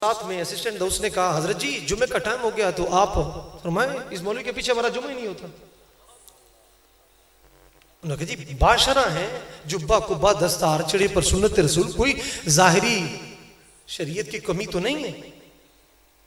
ساتھ میں اسسٹنٹ تھا، اس نے کہا حضرت جی جمعے کا ٹائم ہو گیا تو آپ فرمائیں اس مولوی کے پیچھے ہمارا جمعہ ہی نہیں ہوتا. انہوں نے کہا جی باشرہ ہیں، جبہ کبا دستار چڑھے پر سنت رسول، کوئی ظاہری شریعت کی کمی تو نہیں ہے.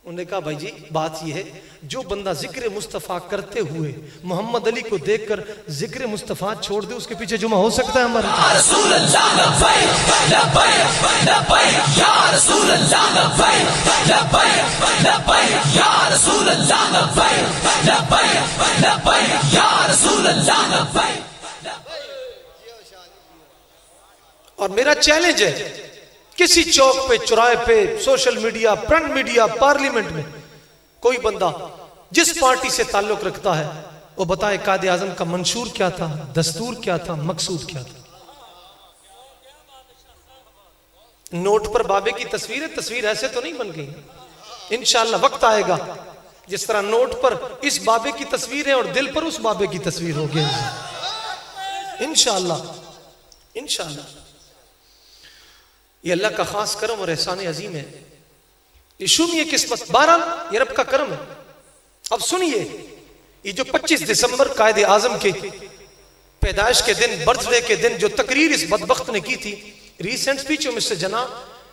انہوں نے کہا بھائی جی بات یہ ہے جو بندہ ذکر مصطفیٰ کرتے ہوئے محمد علی کو دیکھ کر ذکر مصطفیٰ چھوڑ دے اس کے پیچھے جمعہ ہو سکتا ہے ہمارے؟ یا رسول اللہ لبیک لبیک لبیک یا رسول اللہ لبیک لبیک لبیک یا رسول اللہ لبیک لبیک لبیک یا رسول اللہ لبیک. اور میرا چیلنج ہے کسی چوک پہ چوراہے پہ social media print media parliament میں کوئی بندہ جس پارٹی سے تعلق رکھتا ہے وہ بتائے قائد اعظم کا منشور کیا تھا، دستور کیا تھا، مقصود کیا تھا. نوٹ پر بابے کی تصویر ہے، تصویر ایسے تو نہیں بن گئی. انشاءاللہ وقت آئے گا جس طرح نوٹ پر اس بابے کی تصویر ہے اور دل پر اس بابے کی تصویر ہوگی انشاءاللہ. انشاءاللہ یہ اللہ کا خاص کرم اور احسان عظیم ہے. یہ شومی قسمت، بہرحال یہ رب کا کرم ہے. اب سنیے یہ جو 25 دسمبر قائد اعظم کے پیدائش کے دن، برتھ ڈے کے دن جو تقریر اس بدبخت نے کی تھی، ریسنٹ سپیچ میں سے جناب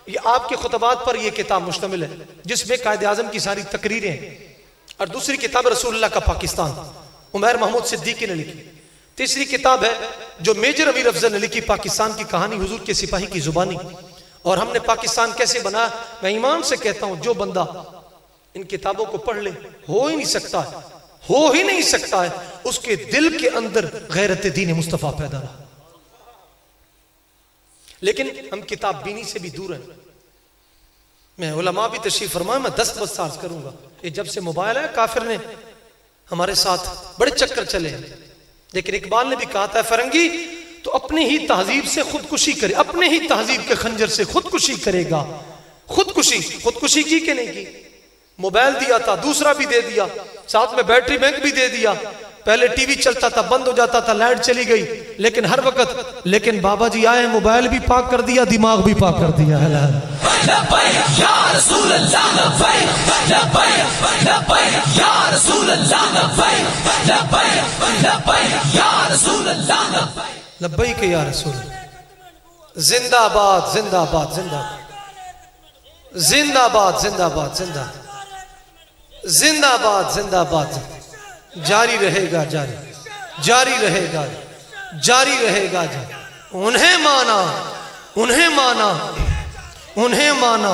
یہ آپ کے خطبات پر یہ کتاب مشتمل ہے جس میں قائد اعظم کی ساری تقریریں ہیں. اور دوسری کتاب رسول اللہ کا پاکستان، عمیر محمود صدیقی نے لکھی. تیسری کتاب ہے جو میجر امیر افضل نے لکھی، پاکستان کی کہانی حضور کے سپاہی کی زبانی. اور ہم نے پاکستان کیسے بنا، میں ایمان سے کہتا ہوں جو بندہ ان کتابوں کو پڑھ لے ہو ہی نہیں سکتا ہے اس کے دل کے اندر غیرت دین مصطفیٰ پیدا رہا. لیکن ہم کتاب بینی سے بھی دور ہیں. میں علماء بھی تشریف فرمائے، میں 10 بس سارز کروں گا. یہ جب سے موبائل ہے کافر نے ہمارے ساتھ بڑے چکر چلے ہیں. لیکن اقبال نے بھی کہا تھا فرنگی تو اپنی ہی تہذیب سے خودکشی کرے، اپنے ہی تہذیب کے خنجر سے خودکشی کرے گا. خودکشی کی کہ نہیں کی؟ موبائل دیا تھا، دوسرا بھی دے دیا، ساتھ میں بیٹری بینک بھی دے دیا. پہلے ٹی وی چلتا تھا، بند ہو جاتا تھا، لائٹ چلی گئی، لیکن ہر وقت لیکن بابا جی آئے، موبائل بھی پاک کر دیا، دماغ بھی پاک کر دیا. یا رسول اللہ یا رسول اللہ لبیک یا رسول. زندہ آباد زندہ آباد زندہ آباد زندہ آباد زندہ آباد زندہ زندہ آباد زندہ آباد. جاری رہے گا، جاری رہے گا، جاری رہے گا. انہیں مانا انہیں مانا انہیں مانا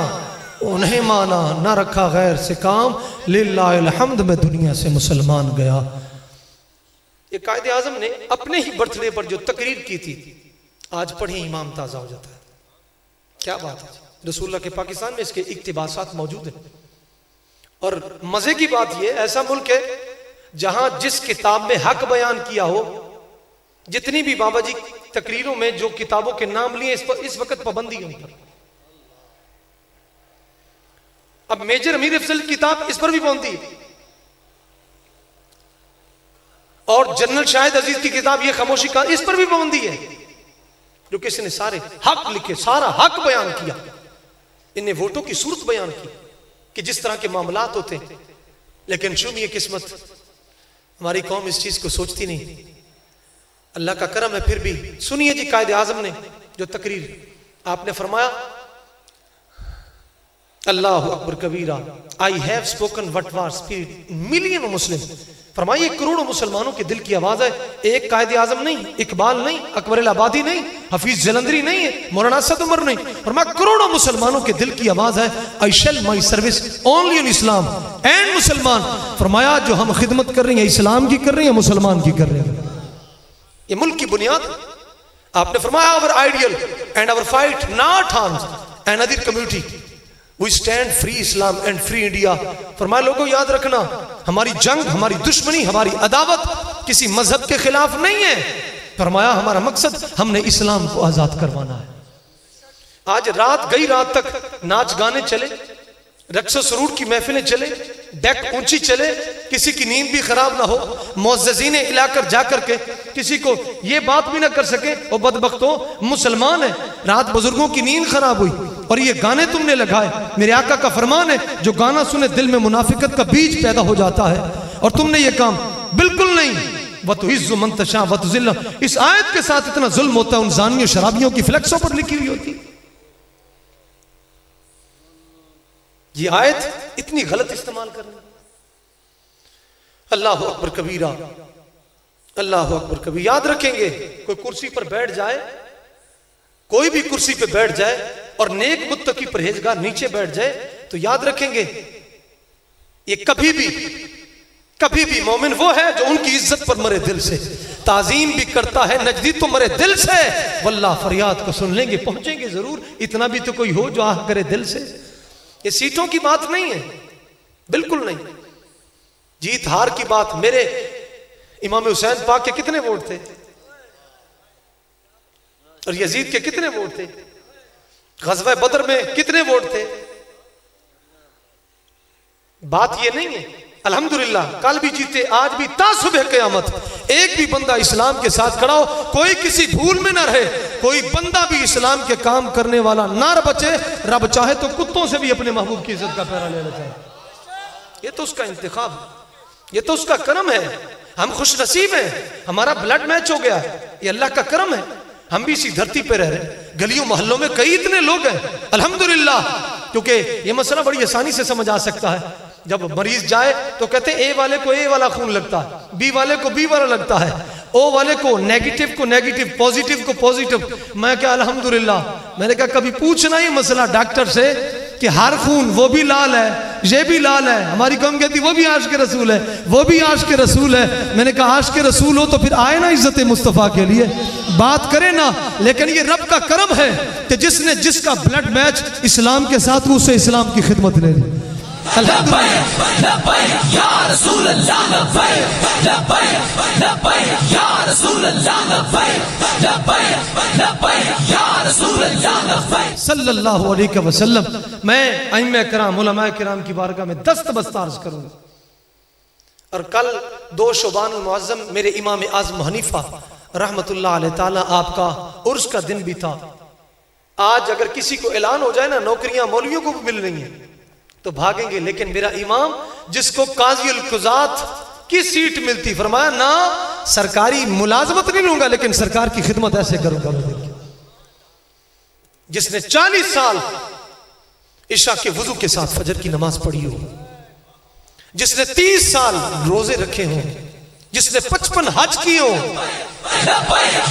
انہیں مانا، نہ رکھا غیر سے کام، للہ الحمد میں دنیا سے مسلمان گیا. یہ قائد اعظم نے اپنے ہی برتھ ڈے پر جو تقریر کی تھی آج پڑھیں ایمان تازہ ہو جاتا ہے. کیا بات ہے، رسول اللہ کے پاکستان میں اس کے اقتباسات موجود ہیں. اور مزے کی بات یہ، ایسا ملک ہے جہاں جس کتاب میں حق بیان کیا ہو، جتنی بھی بابا جی تقریروں میں جو کتابوں کے نام لیے اس وقت پابندی ہے ان پر. اب میجر امیر افضل کی کتاب اس پر بھی پابندی ہے، اور جنرل شاہد عزیز کی کتاب یہ خاموشی کا، اس پر بھی پابندی ہے. جو کسی نے سارے حق لکھے، سارا حق بیان کیا، انہیں ووٹوں کی صورت بیان کی کہ جس طرح کے معاملات ہوتے ہیں. لیکن شوم یہ قسمت، ہماری قوم اس چیز کو سوچتی نہیں. اللہ کا کرم ہے. پھر بھی سنیے جی قائد اعظم نے جو تقریر، آپ نے فرمایا اللہ اکبر کبیرہ، I have spoken what was spirit million مسلم. فرمائیے کروڑوں مسلمانوں کے دل کی آواز ہے. ایک قائد اعظم نہیں، اقبال نہیں، اکبر الآبادی نہیں، حفیظ جلندری نہیں ہے، مولانا اسد عمر نہیں. فرمایا کروڑوں مسلمانوں کے دل کی آواز ہے. I shall my service only on Islam and مسلمان. فرمایا جو ہم خدمت کر رہے ہیں اسلام کی کر رہے ہیں، مسلمان کی کر رہے ہیں. یہ ملک کی بنیاد. آپ نے فرمایا our ideal and our fight not harms another community. We stand free Islam and free India. فرمایا لوگوں یاد رکھنا ہماری جنگ، ہماری دشمنی، ہماری عداوت کسی مذہب کے خلاف نہیں ہے. فرمایا ہمارا مقصد ہم نے اسلام کو آزاد کروانا ہے. آج رات گئی رات تک ناچ گانے چلے، رقص و سرور کی محفلیں چلے، ڈیک اونچی چلے, کسی کی نیند بھی خراب نہ ہو, معززین علاقہ جا کر کے کسی کو یہ بات بھی نہ کر سکے او بدبختوں مسلمان ہے, رات بزرگوں کی نیند خراب ہوئی اور یہ گانے تم نے لگائے. میرے آقا کا فرمان ہے جو گانا سنے دل میں منافقت کا بیج پیدا ہو جاتا ہے, اور تم نے یہ کام بالکل نہیں. وَتُعِزُّ مَن تَشَاءُ وَتُذِلُّ, اس آیت کے ساتھ اتنا ظلم ہوتا ہے ان زانیوں شرابیوں کی فلیکسوں پر لکھی ہوئی ہوتی. یہ آیت اتنی غلط استعمال کرنا. اللہ اکبر کبیرہ, اللہ اکبر کبیرہ. یاد رکھیں گے کوئی کرسی پر بیٹھ جائے, کوئی بھی کرسی پہ بیٹھ جائے اور نیک متقی پرہیزگار نیچے بیٹھ جائے تو یاد رکھیں گے یہ کبھی بھی مومن وہ ہے جو ان کی عزت پر مرے دل سے, تعظیم بھی کرتا ہے نجدی تو مرے دل سے. واللہ فریاد کو سن لیں گے, پہنچیں گے ضرور. اتنا بھی تو کوئی ہو جو آہ کرے دل سے. یہ سیٹوں کی بات نہیں ہے, بالکل نہیں. جیت ہار کی بات. میرے امام حسین پاک کے کتنے ووٹ تھے اور یزید کے کتنے ووٹ تھے؟ غزوہ بدر میں کتنے ووٹ تھے؟ بات یہ نہیں ہے. الحمدللہ کل بھی جیتے, آج بھی, تا صبح قیامت ایک بھی بندہ اسلام کے ساتھ کھڑا ہو, کوئی کسی بھول میں نہ رہے, کوئی بندہ بھی اسلام کے کام کرنے والا نہ بچے. رب چاہے تو کتوں سے بھی اپنے محبوب کی عزت کا پیرا لینا چاہے. یہ تو اس کا انتخاب ہے, یہ تو اس کا کرم ہے. ہم خوش نصیب ہیں, ہمارا بلڈ میچ ہو گیا, یہ اللہ کا کرم ہے. ہم بھی اسی دھرتی پہ رہ رہے, گلیوں محلوں میں کئی اتنے لوگ ہیں الحمدللہ. کیونکہ یہ مسئلہ بڑی آسانی سے سمجھ آ سکتا ہے. جب مریض جائے تو کہتے ہیں اے والے کو اے والا خون لگتا ہے, بی والے کو بی والا لگتا ہے, او والے کو نیگیٹو, پوزیٹیو کو پوزیٹیو. میں کہا الحمدللہ, میں نے کہا کبھی پوچھنا یہ مسئلہ ڈاکٹر سے کہ ہر خون وہ بھی لال ہے, یہ بھی لال ہے. ہماری قوم کہتی وہ بھی عاشق رسول ہے, وہ بھی عاشق رسول ہے. میں نے کہا عاشق رسول ہو تو پھر آئے نا عزت مصطفیٰ کے لیے بات کرے نا. لیکن یہ رب کا کرم ہے کہ جس کا بلڈ میچ اسلام کے ساتھ وہ اسے اسلام کی خدمت لے لی. صلی اللہ علیہ وسلم. میں ائمہ کرام, علماء کرام کی بارگاہ میں دستبست عرض کروں گا. اور کل 2 شعبان المعظم میرے امام اعظم حنیفہ رحمت اللہ علیہ تعالیٰ آپ کا عرس کا دن بھی تھا. آج اگر کسی کو اعلان ہو جائے نا نوکریاں مولویوں کو بھی مل رہی ہیں تو بھاگیں گے, لیکن میرا امام جس کو قاضی القضات کی سیٹ ملتی, فرمایا نہ سرکاری ملازمت نہیں لوں گا لیکن سرکار کی خدمت ایسے کروں گا. جس نے 40 سال عشاء کے وضو کے ساتھ فجر کی نماز پڑھی ہو, جس نے 30 سال روزے رکھے ہوں, جس نے 55 حج کیے ہوں.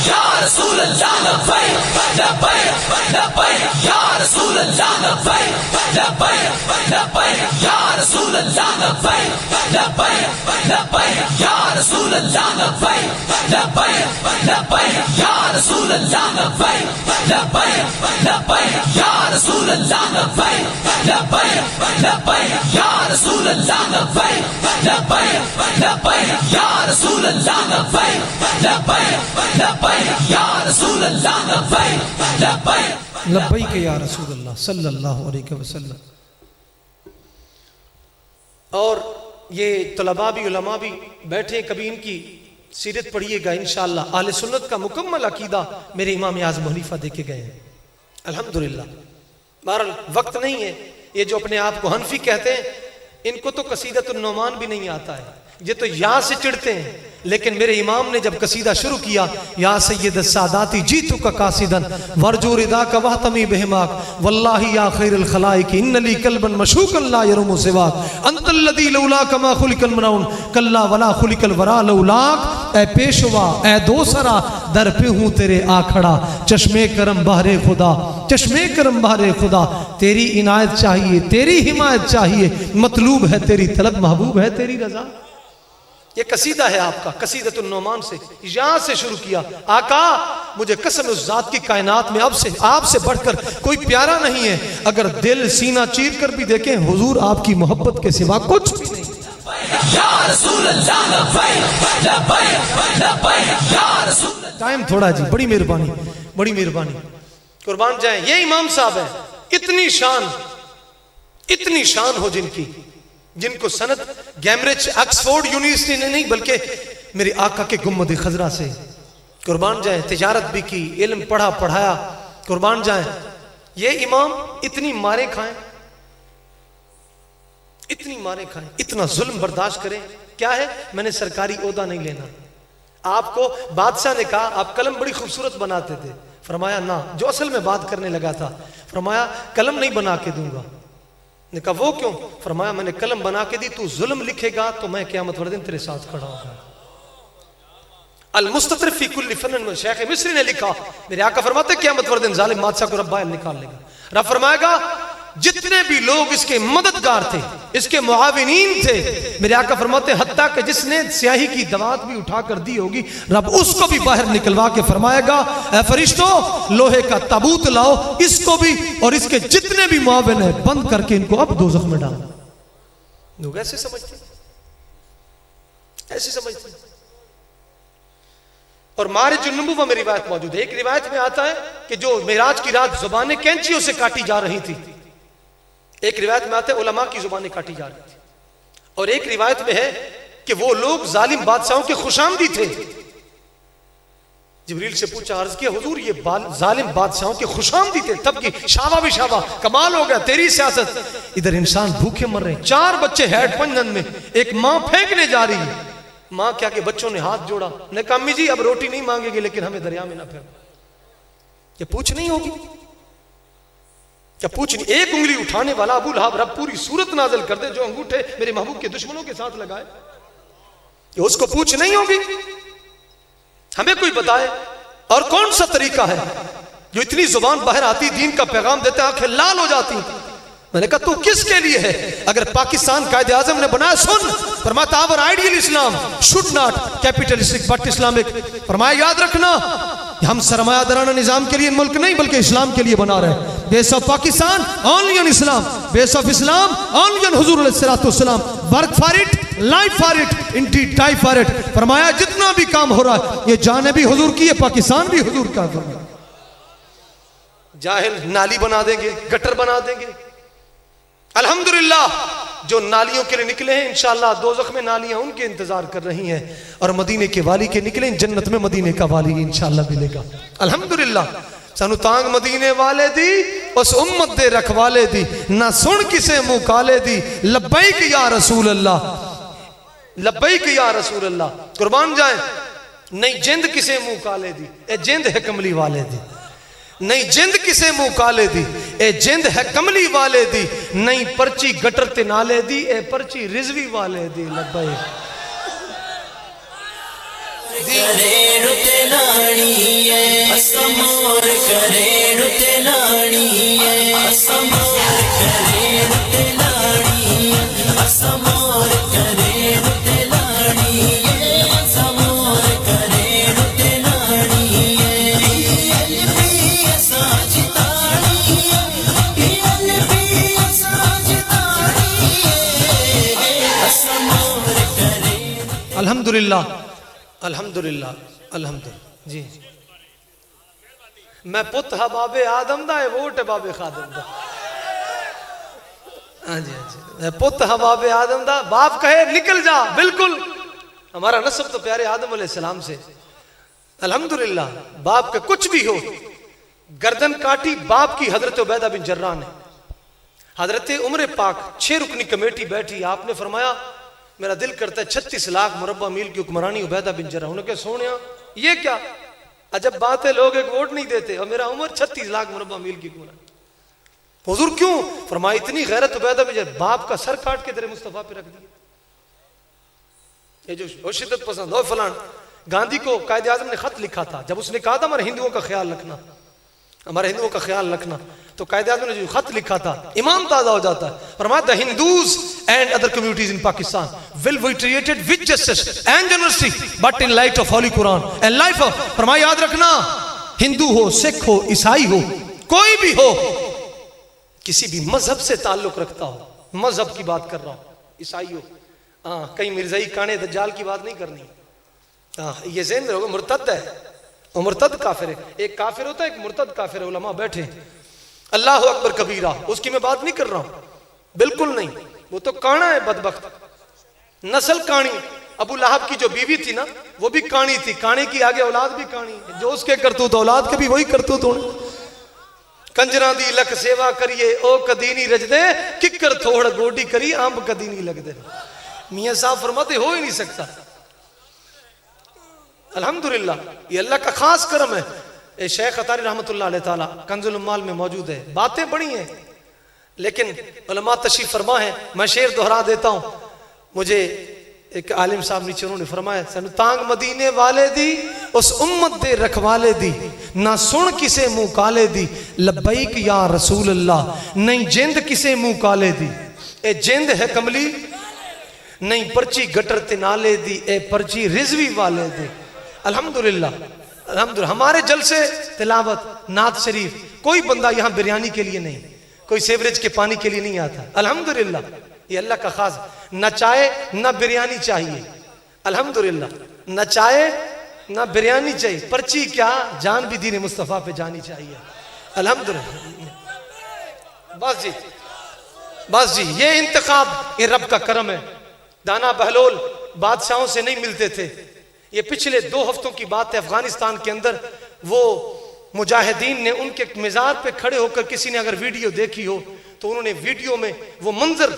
یا رسول اللہ لبیک لبیک یا رسول اللہ لبیک لبیک لبیک یا رسول اللہ لبیک لبیک لبیک یا رسول اللہ لبیک لبیک لبیک یا رسول اللہ لبیک لبیک لبیک یا رسول اللہ لبیک لبیک لبیک یا رسول اللہ لبیک لبیک لبیک یا رسول اللہ لبیک لبیک لبیک یا رسول اللہ لبیک لبیک لبیک یا رسول اللہ صلی اللہ علیہ وسلم. اور یہ طلباء بھی علماء بھی بیٹھے, کبھی ان کی سیرت پڑھیے گا انشاءاللہ. اہل سنت کا مکمل عقیدہ میرے امام اعظم حنیفہ دے کے گئے ہیں الحمدللہ. بہرحال وقت نہیں ہے. یہ جو اپنے آپ کو حنفی کہتے ہیں ان کو تو قصیدۃ النعمان بھی نہیں آتا ہے, یہ تو یا سے چڑھتے ہیں. لیکن میرے امام نے جب قصیدہ شروع کیا, یا سید الساداتی جیتو کا قاصدن ورجو ردا کا وحتمی بہماک واللہ یا خیر الخلائق ان لی قلبا مشوقا لا یروم سواک انت الذی لولا کما خلق المنون کلا ولا خلق الورا لولاک. اے پیشوا اے دوسرا در پہ ہوں تیرے آ کھڑا, چشمے کرم بہر خدا چشمے کرم بہر خدا. تیری عنایت چاہیے, تیری حمایت چاہیے, مطلوب ہے تیری طلب, محبوب ہے تیری رضا. یہ قصیدہ ہے آپ کا قصیدۃ النعمان سے, یہاں سے شروع کیا. آقا مجھے قسم اس ذات کی کائنات میں آپ سے بڑھ کر کوئی پیارا نہیں ہے. اگر دل سینہ چیر کر بھی دیکھیں حضور آپ کی محبت کے سوا کچھ بھی نہیں. ٹائم تھوڑا جی, بڑی مہربانی بڑی مہربانی, قربان جائیں. یہ امام صاحب ہیں, اتنی شان ہو جن کی, جن کو سند کیمبرج آکسفورڈ یونیورسٹی نے نہیں بلکہ میرے آقا کے گنبد خضرا سے قربان جائیں تجارت بھی کی، علم پڑھا پڑھایا، قربان جائیں. یہ امام اتنی مارے کھائیں، اتنی مارے کھائیں، اتنا ظلم برداشت کریں. کیا ہے؟ میں نے سرکاری عہدہ نہیں لینا. آپ کو بادشاہ نے کہا آپ قلم بڑی خوبصورت بناتے تھے، فرمایا نہ. جو اصل میں بات کرنے لگا تھا فرمایا قلم نہیں بنا کے دوں گا. نے کہا وہ کیوں؟ فرمایا میں نے قلم بنا کے دی، تو ظلم لکھے گا تو میں قیامت والے دن تیرے ساتھ کھڑا ہوں گا. المستطرف فی کل فن، شیخ مصری نے لکھا، میرے آقا فرماتے قیامت والے دن ظالم بادشاہ کو رب باہر نکال لے گا. رب فرمائے گا جتنے بھی لوگ اس کے مددگار تھے، اس کے معاونین تھے، میرے آقا فرماتے حتیٰ کہ جس نے سیاہی کی دوات بھی اٹھا کر دی ہوگی، رب اس کو بھی باہر نکلوا کے فرمائے گا اے فرشتوں لوہے کا تابوت لاؤ، اس کو بھی اور اس کے جتنے بھی معاون ہیں بند کر کے ان کو اب دوزخ میں ڈالو. لوگ ایسے سمجھتے، ایسے سمجھتے. اور معراج النبوہ میں روایت موجود ہے. ایک روایت میں آتا ہے کہ جو معراج کی رات زبانیں کینچیوں سے کاٹی جا رہی تھی، ایک روایت میں آتا ہے علماء کی زبانیں کاٹی جا رہی تھی، اور ایک روایت میں ہے کہ وہ لوگ ظالم بادشاہوں کے خوشامدی تھے. جبریل سے پوچھا، عرض کیا حضور یہ ظالم بادشاہوں کے خوشامدی تھے؟ تب کی شابہ بھی شابہ، کمال ہو گیا تیری سیاست. ادھر انسان بھوکے مر رہے ہیں، 4 بچے ہیڈ پنجن میں، ایک ماں پھینکنے جا رہی ہے. ماں کیا کہ بچوں نے ہاتھ جوڑا، نے کہا امی جی اب روٹی نہیں مانگے گی لیکن ہمیں دریا میں نہ پھینکو. کیا پوچھ نہیں ہوگی؟ کیا پوچھ نہیں؟ ایک انگلی اٹھانے والا ابو لہب رب پوری صورت نازل کر دے جو انگوٹھے میرے محبوب کے دشمنوں کے ساتھ لگائے، کہ اس کو پوچھ نہیں ہوگی؟ ہمیں کوئی بتائے. اور کون سا طریقہ ہے جو اتنی زبان باہر آتی دین کا پیغام دیتے آنکھیں لال ہو جاتی؟ میں نے کہا تو کس کے لیے ہے؟ اگر پاکستان قائد اعظم نے بنایا سن، فرمایا our ideal Islam should not capitalistic but Islamic. فرمایا یاد رکھنا ہم سرمایہ دارانہ نظام کے لیے ملک نہیں بلکہ اسلام کے لیے بنا رہے ہیں. Base of Pakistan only on Islam, base of Islam only on حضور علیہ السلام. work for it, life for it, indeed die for it. فرمایا جتنا بھی کام ہو رہا ہے یہ جانیں بھی حضور کی ہے، پاکستان بھی حضور کا. جاہل نالی بنا دیں گے، گٹر بنا دیں گے. الحمدللہ جو نالیوں کے لیے نکلے ہیں انشاءاللہ دوزخ میں نالیاں ان کے انتظار کر رہی ہیں، اور مدینے کے والی کے نکلے جنت میں مدینے کا والی انشاءاللہ ملے گا. الحمدللہ سانو تانگ مدینے والے دی اس امت دے رکھوالے دی، نہ سن کسے منہ کالے دی. لبیک یا رسول اللہ، لبیک یا رسول اللہ. قربان جائیں. نہیں جند کسے منہ کالے دی، اے جند ہے کملی والے دی. نہیں جند کسے منہ کالے دی، اے جند ہے کملی والے دی. نہیں پرچی گٹر تے نالے دی، اے پرچی رضوی والے دی. لبیک کرے رتے لانی ہے اسمور کرے رتے لانی ہے اسمور کرے رتے لانی ہے اسمور کرے رتے لانی ہے اسمور کرے رتے لانی ہے. البی ساجدانی ہے البی ساجدانی ہے اسمور کرے. الحمدللہ الحمدللہ الحمدللہ. جی میں پت ہا بابے آدم دا ہے ووٹ ہے بابے خادم دا. ہاں جی ہاں جی میں پت ہا بابے آدم دا. باپ کہے نکل جا، بالکل ہمارا نسب تو پیارے آدم علیہ السلام سے. الحمدللہ باپ کا کچھ بھی ہو. گردن کاٹی باپ کی حضرت عبیدہ بن جراح نے. حضرت عمر پاک 6 رکنی کمیٹی بیٹھی، آپ نے فرمایا میرا دل کرتا ہے 36 لاکھ مربع میل کی حکمرانی عبیدہ بن جراح. انہوں نے کہا سونیا یہ کیا عجب بات ہے، لوگ ایک ووٹ نہیں دیتے اور میرا عمر 36 لاکھ مربع میل کی حکمرانی. حضور کیوں؟ فرمایا اتنی غیرت عبیدہ بن جراح، باپ کا سر کاٹ کے تیرے مصطفیٰ پہ رکھ دیا. یہ جو شدت پسند ہو فلان. گاندھی کو قائد اعظم نے خط لکھا تھا، جب اس نے کہا تھا ہمارے ہندوؤں کا خیال رکھنا، ہمارے ہندوؤں کا خیال رکھنا، تو قائد اعظم نے جو خط لکھا تھا ایمان تازہ ہو جاتا ہے. فرمایا the Hindus and other communities in Pakistan will be treated with justice and generosity but in light of Holy Quran and life of. فرمایا یاد رکھنا ہندو ہو، سکھ ہو، عیسائی ہو، کوئی بھی ہو، کسی بھی مذہب سے تعلق رکھتا ہو، مذہب کی بات کر رہا ہوں، عیسائی ہو، کہیں مرزائی کانے دجال کی بات نہیں کرنی. یہ ذہن میں ہوگا مرتد ہے، وہ مرتد کافر ہے. ایک کافر ہوتا ہے ایک مرتد کافر ہے. علماء بیٹھے اللہ اکبر کبیرہ، اس کی میں بات نہیں کر رہا ہوں، بالکل نہیں. وہ تو کانا ہے بدبخت، نسل کانی. ابو لہب کی جو بیوی تھی نا وہ بھی کانی تھی، کانے کی آگے اولاد بھی کانی ہے. جو اس کے کرتوت اولاد کے بھی وہی کرتوت ہونے. کنجراں دی لکھ سیوا کریے او کدی نہیں رجدے، ککر تھوڑ گوڈی کری آمب کدی نہیں لگ دے. میاں صاحب فرماتے ہو ہی نہیں سکتا. الحمدللہ یہ اللہ کا خاص کرم ہے. شیخ عطاری رحمۃ اللہ علیہ تعالی کنز الاموال میں موجود ہے. باتیں بڑی ہیں لیکن علماء تشریف فرما ہے. میں شعر دہرا دیتا ہوں. مجھے ایک عالم صاحب نیچے انہوں نے فرمایا سانو تانگ مدینے والے دی اس امت دے رکھوالے دی نہ سن کسے منہ کالے دی لبیک یا رسول اللہ نہیں جند کسے منہ کالے دی اے جند ہے کملی نہیں پرچی گٹر تے نالے دی اے پرچی رضوی والے دی. الحمدللہ الحمدللہ ہمارے جلسے تلاوت نعت شریف کوئی بندہ یہاں بریانی کے لیے نہیں، کوئی سیوریج کے پانی کے لیے نہیں آتا. الحمدللہ یہ اللہ کا خاص. نہ چائے نہ بریانی چاہیے. الحمدللہ نہ چائے نہ بریانی چاہیے. پرچی کیا جان بھی دین مصطفیٰ پہ جانی چاہیے. الحمدللہ. بس جی یہ انتخاب یہ رب کا کرم ہے. دانا بہلول بادشاہوں سے نہیں ملتے تھے. یہ پچھلے 2 ہفتوں کی بات ہے. افغانستان کے اندر وہ مجاہدین نے ان کے مزار پہ کھڑے ہو کر کسی نے اگر ویڈیو دیکھی ہو تو انہوں نے ویڈیو میں وہ منظر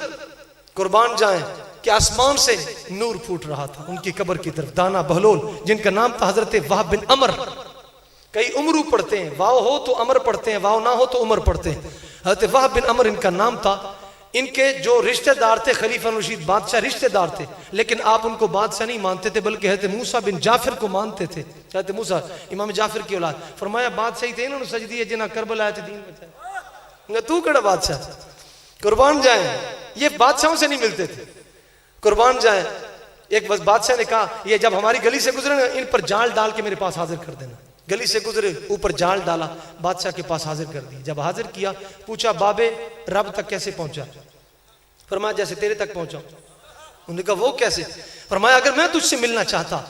قربان جائیں کہ آسمان سے نور پھوٹ رہا تھا ان کی قبر کی طرف. دانا بہلول جن کا نام تھا حضرت وہب بن عمر. کئی عمرو پڑھتے ہیں، واو ہو تو عمر پڑھتے ہیں، واو نہ ہو تو عمر پڑھتے ہیں. حضرت وہب بن عمر ان کا نام تھا. ان کے جو رشتہ دار تھے خلیفہ رشید بادشاہ رشتہ دار تھے لیکن آپ ان کو بادشاہ نہیں مانتے تھے بلکہ حضرت موسیٰ بن جعفر کو مانتے تھے. حضرت موسیٰ امام جعفر کی اولاد. فرمایا بادشاہی تھے انہوں نے سجدی ہے جنہاں کربلا آئے تھے دین بچائے. تو کڑا بادشاہ قربان جائیں. یہ بادشاہوں سے نہیں ملتے تھے. قربان جائیں. ایک بس بادشاہ نے کہا یہ جب ہماری گلی سے گزرے ان پر جال ڈال کے میرے پاس حاضر کر دینا. گلی سے گزرے اوپر جال ڈالا بادشاہ کے پاس حاضر کر دی. جب حاضر کیا پوچھا بابے رب تک کیسے پہنچا؟ فرمایا جیسے تیرے تک پہنچا. انہوں نے کہا وہ کیسے؟ فرمایا اگر میں تجھ سے ملنا چاہتا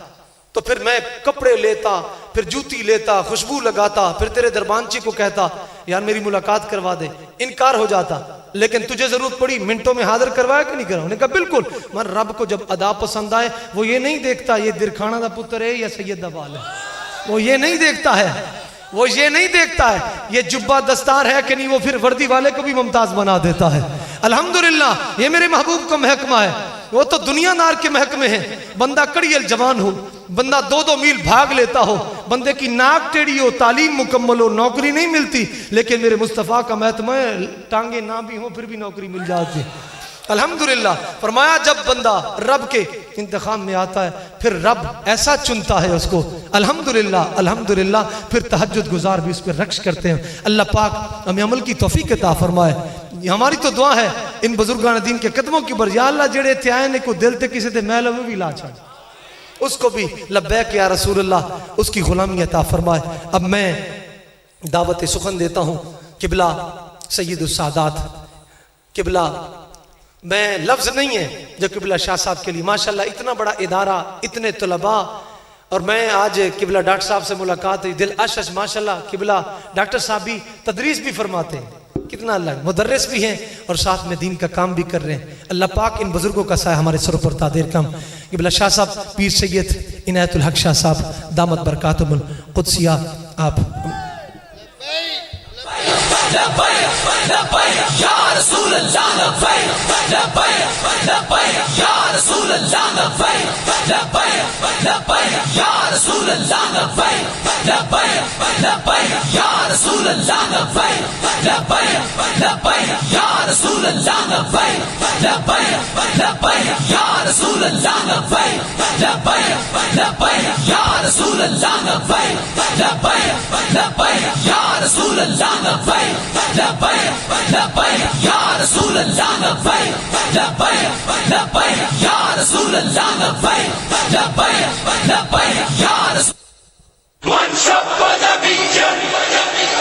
تو پھر میں کپڑے لیتا پھر جوتی لیتا خوشبو لگاتا پھر تیرے دربانچی کو کہتا یار میری ملاقات کروا دے. انکار ہو جاتا لیکن تجھے ضرورت پڑی منٹوں میں حاضر کروایا کہ نہیں کروایا؟ انہوں نے کہا بالکل. مگر رب کو جب ادا پسند آئے وہ یہ نہیں دیکھتا یہ درخانہ دا پتر ہے یا سید دا بال ہے. وہ یہ نہیں دیکھتا ہے. وہ یہ نہیں دیکھتا ہے یہ جبہ دستار ہے کہ نہیں. وہ پھر وردی والے کو بھی ممتاز بنا دیتا ہے. الحمدللہ یہ میرے محبوب کا محکمہ ہے. وہ تو دنیا دار کے محکمے ہیں. بندہ کڑیل جوان ہو بندہ 2-2 میل بھاگ لیتا ہو بندے کی ناک ٹیڑھی ہو تعلیم مکمل ہو نوکری نہیں ملتی لیکن میرے مصطفیٰ کا محکمہ ہے ٹانگیں نہ بھی ہوں پھر بھی نوکری مل جاتی. الحمدللہ. فرمایا جب بندہ رب کے انتخاب میں آتا ہے پھر رب ایسا چنتا ہے اس کو. الحمدللہ الحمدللہ. پھر تہجد گزار بھی اس پہ رقص کرتے ہیں. اللہ پاک ہمیں عمل کی توفیق عطا فرمائے. ہماری تو دعا ہے ان بزرگان دین کے قدموں کی بر یا اللہ جڑے تے آئے نے کو دل تے کسی تے میل ہوئے بھی لا چھڑ اس کو بھی لبیک یا رسول اللہ اس کی غلامی عطا فرمائے. اب میں دعوت سخن دیتا ہوں قبلہ سید السادات. قبلہ میں لفظ نہیں ہے جو قبلہ شاہ صاحب کے لیے ماشاءاللہ اتنا بڑا ادارہ اتنے طلباء اور میں آج قبلہ ڈاکٹر صاحب سے ملاقات ہوئی دل اشش ماشاءاللہ. قبلہ ڈاکٹر صاحب بھی تدریس بھی فرماتے ہیں کتنا اللہ مدرس بھی ہیں اور ساتھ میں دین کا کام بھی کر رہے ہیں. اللہ پاک ان بزرگوں کا سایہ ہمارے سر پر تادیر کم. قبلہ شاہ صاحب پیر سید عنایت الحق شاہ صاحب دامت برکاتہم القدسیہ آپ لبیک لبیک یا رسول اللہ لبیک لبیک لبیک یا رسول اللہ لبیک لبیک لبیک یا رسول اللہ لبیک لبیک لبیک یا رسول اللہ لبیک لبیک لبیک یا رسول اللہ لبیک لبیک لبیک یا رسول اللہ لبیک لبیک لبیک یا رسول اللہ لبیک لبیک لبیک یا رسول اللہ لبیک لبیک لبیک یا رسول اللہ لبیک لبیک لبیک یا رسول اللہ لبیک لبیک لبیک یا رسول من شب نبيا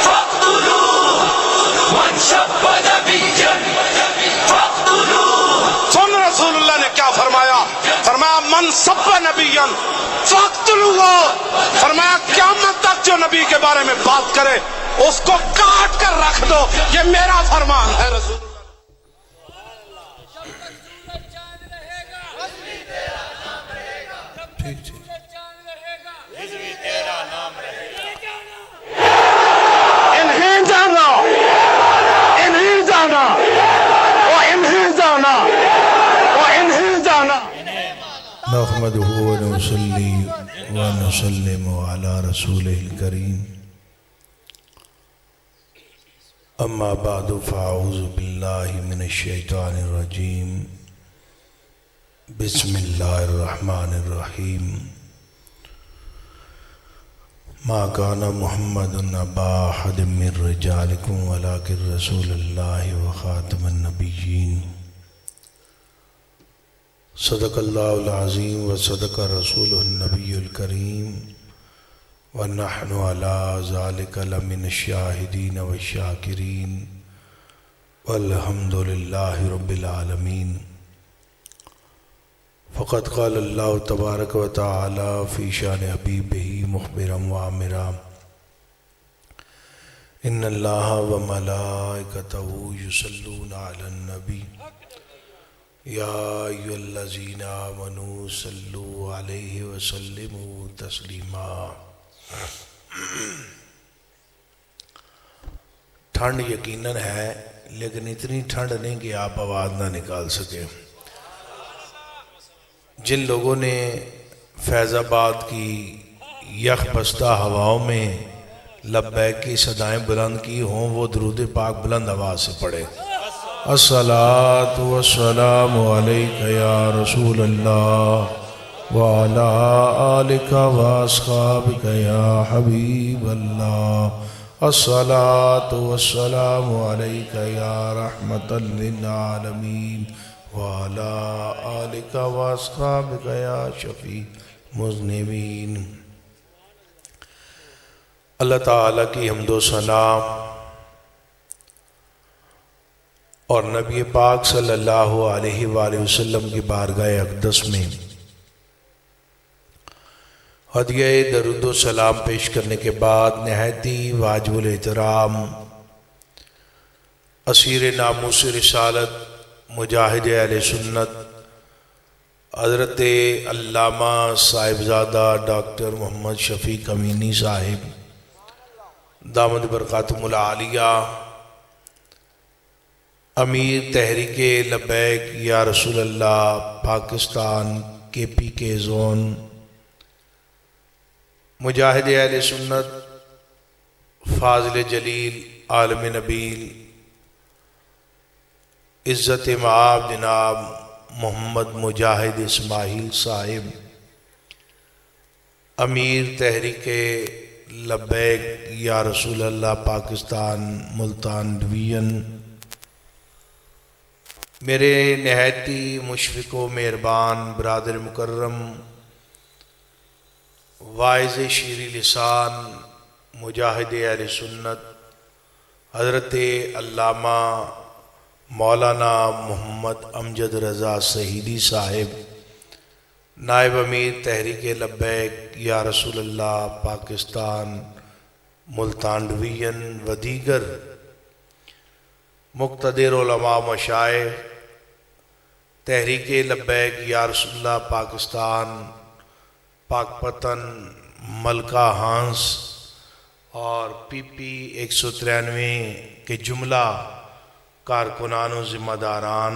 فاقتلوه من شب نبيا فاقتلوه. سن رسول اللہ نے کیا فرمایا؟ فرمایا من سب نبیا فاقتلوه. فرمایا قیامت تک جو نبی کے بارے میں بات کرے اس کو کاٹ کر رکھ دو. یہ میرا فرمان ہے رسول اللہ. ٹھیک ٹھیک انہیں جانا، انہیں جانا، وہ انہیں جانا، وہ انہیں جانا. نحمده ونصلي ونسلم على رسوله الكريم اما بعد فاعوذ بالله من الشيطان الرجيم بسم الله الرحمن الرحيم ما كان محمد أبا أحد من رجالكم ولكن رسول الله وخاتم النبيين صدق اللہ العظیم وصدق رسولہ النبی الکریم ونحن علی ذلک لمن الشاہدین والشاکرین والحمد للہ رب العالمین. فقد قال اللہ تبارک وتعالی فی شان حبیبہ مخبرا وآمرا ان اللہ وملائکتہ یصلون علی النبی یا ایھا الذین آمنوا صلوا علیہ وسلموا تسلیما. ٹھنڈ یقیناً ہے لیکن اتنی ٹھنڈ نہیں کہ آپ آواز نہ نکال سکے. جن لوگوں نے فیض آباد کی یخ بستہ ہواؤں میں لبیک کی صدائیں بلند کی ہوں وہ درود پاک بلند آواز سے پڑھے. الصلاۃ والسلام علیک یا رسول اللہ وعلی آلک واصحابک یا حبیب اللہ. الصلاۃ والسلام علیک یا رحمۃ للعالمین وعلی آلک واصحابک یا شفیع مذنبین. اللہ تعالیٰ کی حمد و ثنا اور نبی پاک صلی اللہ علیہ وآلہ وسلم کی بارگاہ اقدس میں ہدیہ درود و سلام پیش کرنے کے بعد نہایتی واجب الاحترام اسیر ناموس رسالت مجاہد اہل سنت حضرت علامہ صاحبزادہ ڈاکٹر محمد شفیق امینی صاحب دامت برکاتہم العالیہ امیر تحریک لبیک یا رسول اللہ پاکستان کے پی کے زون مجاہد اہل سنت فاضل جلیل عالم نبیل عزت مآب جناب محمد مجاہد اسماعیل صاحب امیر تحریک لبیک یا رسول اللہ پاکستان ملتان ڈویژن، میرے نہایتی مشفق و مہربان برادر مکرم واعظ شیریں لسان مجاہد اہل سنت حضرت علامہ مولانا محمد امجد رضا سہیلی صاحب نائب امیر تحریک لبیک یا رسول اللہ پاکستان ملتان ڈویژن و دیگر مقتدر علماء مشائخ تحریک لبیک یا رسول اللہ پاکستان پاک پتن ملکہ ہانس اور پی پی 193 کے جملہ کارکنان و ذمہ داران،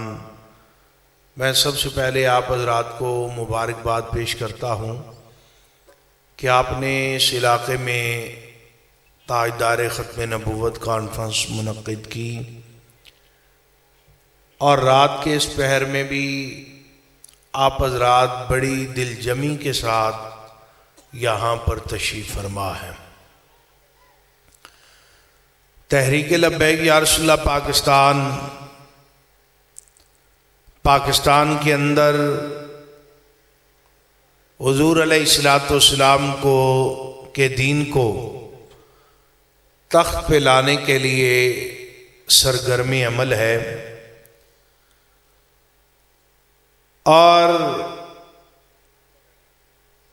میں سب سے پہلے آپ حضرات کو مبارکباد پیش کرتا ہوں کہ آپ نے اس علاقے میں تاجدار ختم نبوت کانفرنس منعقد کی اور رات کے اس پہر میں بھی آپ حضرات بڑی دل جمی کے ساتھ یہاں پر تشریف فرما ہے. تحریک لبیک یا رسول اللہ پاکستان کے اندر حضور علیہ السلام کو کے دین کو تخت پہ لانے کے لیے سرگرم عمل ہے اور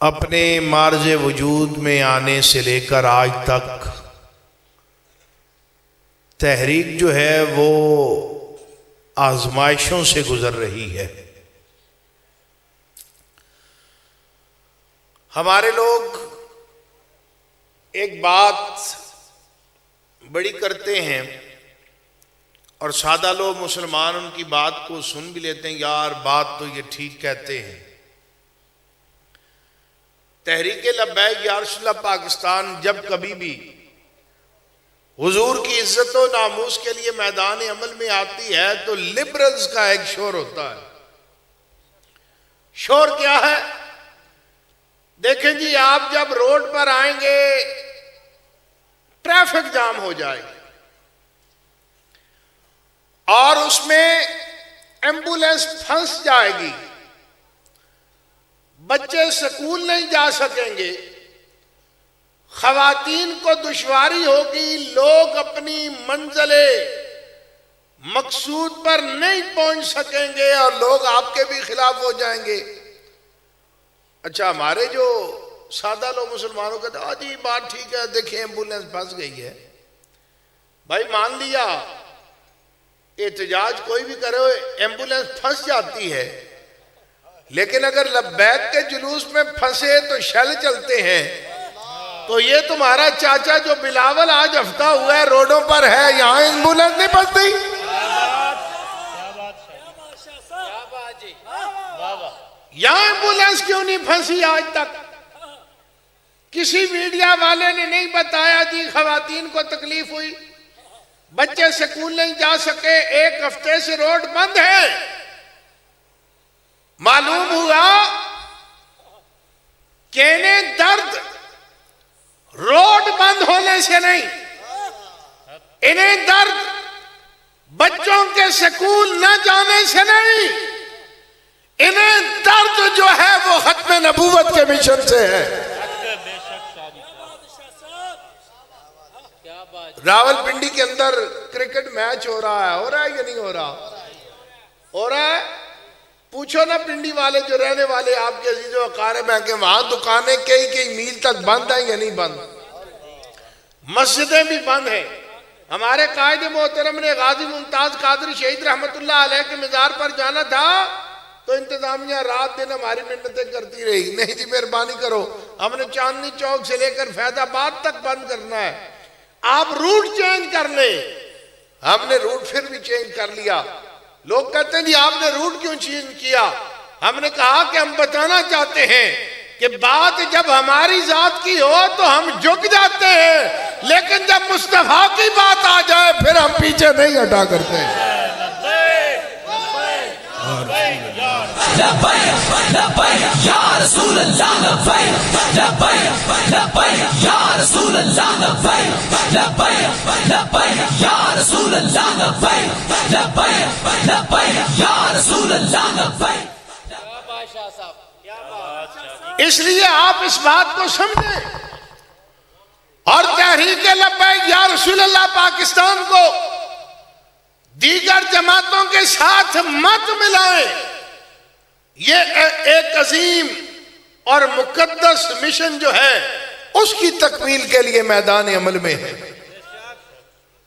اپنے مارج وجود میں آنے سے لے کر آج تک تحریک جو ہے وہ آزمائشوں سے گزر رہی ہے. ہمارے لوگ ایک بات بڑی کرتے ہیں اور سادہ لوگ مسلمان ان کی بات کو سن بھی لیتے ہیں، یار بات تو یہ ٹھیک کہتے ہیں۔ تحریک لبیک یا رسول اللہ پاکستان جب کبھی بھی حضور کی عزت و ناموس کے لیے میدان عمل میں آتی ہے تو لبرلز کا ایک شور ہوتا ہے۔ شور کیا ہے؟ دیکھیں جی، آپ جب روڈ پر آئیں گے ٹریفک جام ہو جائے گی اور اس میں ایمبولینس پھنس جائے گی، بچے سکول نہیں جا سکیں گے، خواتین کو دشواری ہوگی، لوگ اپنی منزل مقصود پر نہیں پہنچ سکیں گے اور لوگ آپ کے بھی خلاف ہو جائیں گے۔ اچھا، ہمارے جو سادہ لوگ مسلمانوں کہتے ہیں جی بات ٹھیک ہے، دیکھیں ایمبولینس پھنس گئی ہے۔ بھائی مان لیا احتجاج کوئی بھی کرے ایمبولینس پھنس جاتی ہے، لیکن اگر لبیک کے جلوس میں پھنسے تو شل چلتے ہیں، تو یہ تمہارا چاچا جو بلاول آج ہفتہ ہوا ہے روڈوں پر ہے، یہاں ایمبولینس نہیں پھنستی؟ یہاں ایمبولینس کیوں نہیں پھنسی آج تک؟ کسی میڈیا والے نے نہیں بتایا جی خواتین کو تکلیف ہوئی، بچے سکول نہیں جا سکے، ایک ہفتے سے روڈ بند ہے۔ معلوم ہوا کہ انہیں درد روڈ بند ہونے سے نہیں، انہیں درد بچوں کے سکول نہ جانے سے نہیں، انہیں درد جو ہے وہ ختم نبوت کے مشن سے ہے۔ راول پنڈی کے اندر کرکٹ میچ ہو رہا ہے یا نہیں ہو رہا؟ ہو رہا ہے۔ پوچھو نا پنڈی والے جو رہنے والے آپ کے عزیز و اقارب ہیں کہ وہاں دکانیں کئی میل تک بند ہیں یا نہیں بند؟ مسجدیں بھی بند ہیں۔ ہمارے قائد محترم نے غازی ممتاز قادری شہید رحمت اللہ علیہ کے مزار پر جانا تھا تو انتظامیہ رات دن ہماری منتیں کرتی رہی، نہیں جی مہربانی کرو، ہم نے چاندنی چوک سے لے کر فیض آباد تک بند کرنا ہے، آپ روٹ چینج کر لیں۔ ہم نے روٹ پھر بھی چینج کر لیا۔ لوگ کہتے ہیں جی آپ نے روٹ کیوں چینج کیا؟ ہم نے کہا کہ ہم بتانا چاہتے ہیں کہ بات جب ہماری ذات کی ہو تو ہم جھک جاتے ہیں، لیکن جب مصطفیٰ کی بات آ جائے پھر ہم پیچھے نہیں ہٹا کرتے ہیں۔ لبیک لبیک یا رسول اللہ، لبیک لبیک لبیک یا رسول اللہ، لبیک لبیک لبیک یا رسول اللہ، لبیک لبیک لبیک یا رسول اللہ، لبیک۔ اس لیے آپ اس بات کو سمجھیں اور تحریک لبیک یا رسول اللہ پاکستان کو دیگر جماعتوں کے ساتھ مت ملائیں۔ یہ ایک عظیم اور مقدس مشن جو ہے اس کی تکمیل کے لیے میدان عمل میں ہے۔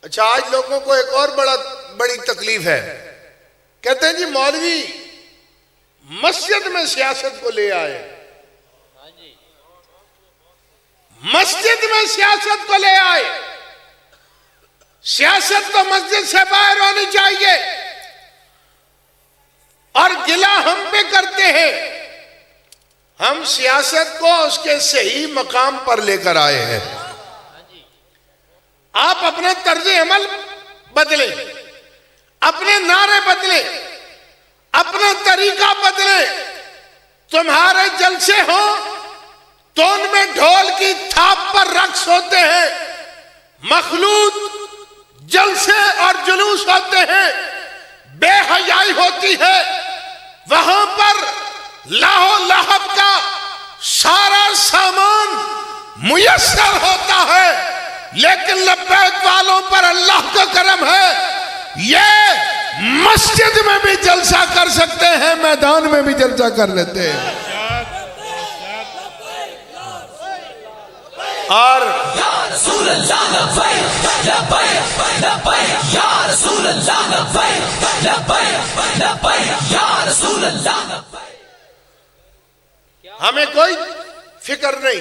اچھا، آج لوگوں کو ایک اور بڑی تکلیف ہے، کہتے ہیں جی مولوی مسجد میں سیاست کو لے آئے، مسجد میں سیاست کو لے آئے۔ سیاست تو مسجد سے باہر ہونی چاہیے، اور گلہ ہم پہ کرتے ہیں۔ ہم سیاست کو اس کے صحیح مقام پر لے کر آئے ہیں۔ آپ اپنا طرز عمل بدلیں، اپنے نعرے بدلیں، اپنا طریقہ بدلیں۔ تمہارے جلسے ہوں تو ان میں ڈھول کی تھاپ پر رقص ہوتے ہیں، مخلوط جلسے اور جلوس ہوتے ہیں، بے حیائی ہوتی ہے، وہاں پر لاہو لہب کا سارا سامان میسر ہوتا ہے، لیکن لبیک والوں پر اللہ کا کرم ہے، یہ مسجد میں بھی جلسہ کر سکتے ہیں، میدان میں بھی جلسہ کر لیتے ہیں۔ اور یا رسول اللہ، لبیک لبیک لبیک یا رسول اللہ، لبیک لبیک لبیک یا رسول اللہ، لبیک۔ ہمیں کوئی فکر نہیں.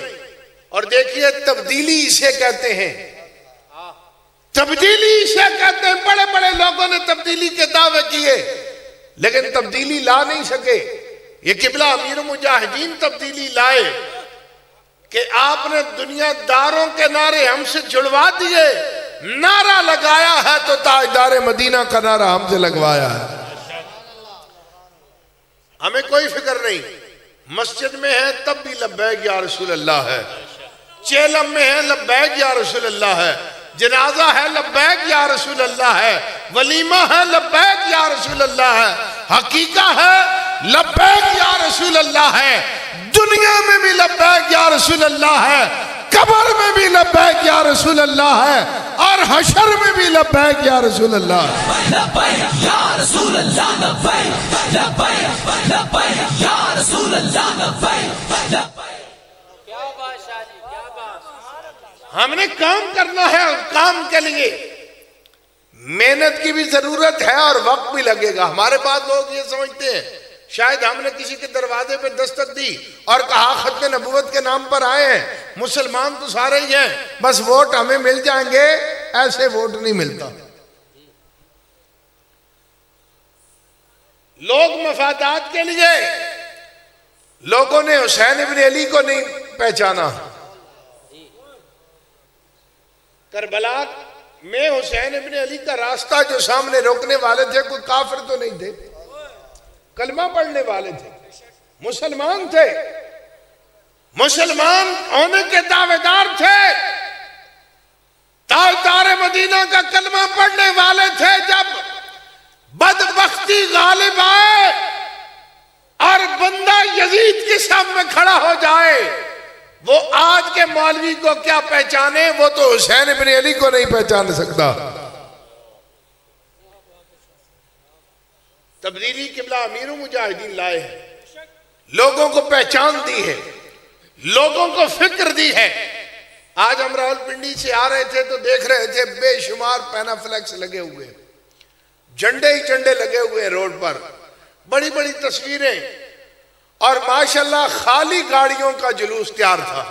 اور دیکھیے تبدیلی اسے کہتے ہیں, تبدیلی اسے کہتے ہیں. بڑے بڑے لوگوں نے تبدیلی کے دعوے کیے لیکن تبدیلی لا نہیں سکے. یہ قبلہ امیر المجاہدین تبدیلی لائے کہ آپ نے دنیا داروں کے نعرے ہم سے جڑوا دیے. نعرہ لگایا ہے تو تاجدار مدینہ کا نعرہ ہم سے لگوایا ہے. ہمیں کوئی فکر نہیں. مسجد میں ہے تب بھی لبیک یا رسول اللہ ہے, چیلم میں ہے لبیک یا رسول اللہ ہے, جنازہ ہے لبیک یا رسول اللہ ہے, ولیمہ ہے لبیک یا رسول اللہ ہے, حقیقہ ہے لبیک یا رسول اللہ ہے, دنیا میں بھی لبیک یا رسول اللہ ہے, قبر میں بھی لبیک یا رسول اللہ ہے, اور حشر میں بھی لبیک یا رسول اللہ ہے. لبیک یا رسول اللہ, لبیک لبیک لبیک یا رسول اللہ, لبیک لبیک. ہم نے کام کرنا ہے اور کام کے لیے محنت کی بھی ضرورت ہے اور وقت بھی لگے گا. ہمارے پاس لوگ یہ سمجھتے ہیں شاید ہم نے کسی کے دروازے پہ دستک دی اور کہا ختم نبوت کے نام پر آئے ہیں, مسلمان تو سارے ہی ہیں, بس ووٹ ہمیں مل جائیں گے. ایسے ووٹ نہیں ملتا. لوگ مفادات کے لیے, لوگوں نے حسین ابن علی کو نہیں پہچانا. کربلا میں حسین ابن علی کا راستہ جو سامنے روکنے والے تھے کوئی کافر تو نہیں تھے, کلمہ پڑھنے والے تھے, مسلمان تھے, مسلمان ہونے کے دعوے دار تھے, تاجدار مدینہ کا کلمہ پڑھنے والے تھے. جب بدبختی غالب آئے اور بندہ یزید کے سامنے کھڑا ہو جائے, وہ آج کے مولوی کو کیا پہچانے, وہ تو حسین ابن علی کو نہیں پہچان سکتا. تبدیلی قبلہ امیر المجاہدین لائے ہیں, لوگوں کو پہچان دی ہے, لوگوں کو فکر دی ہے. آج ہم راولپنڈی سے آ رہے تھے تو دیکھ رہے تھے بے شمار پینا فلیکس لگے ہوئے, جھنڈے ہی جھنڈے لگے ہوئے روڈ پر, بڑی بڑی تصویریں, اور ماشاءاللہ خالی گاڑیوں کا جلوس تیار تھا.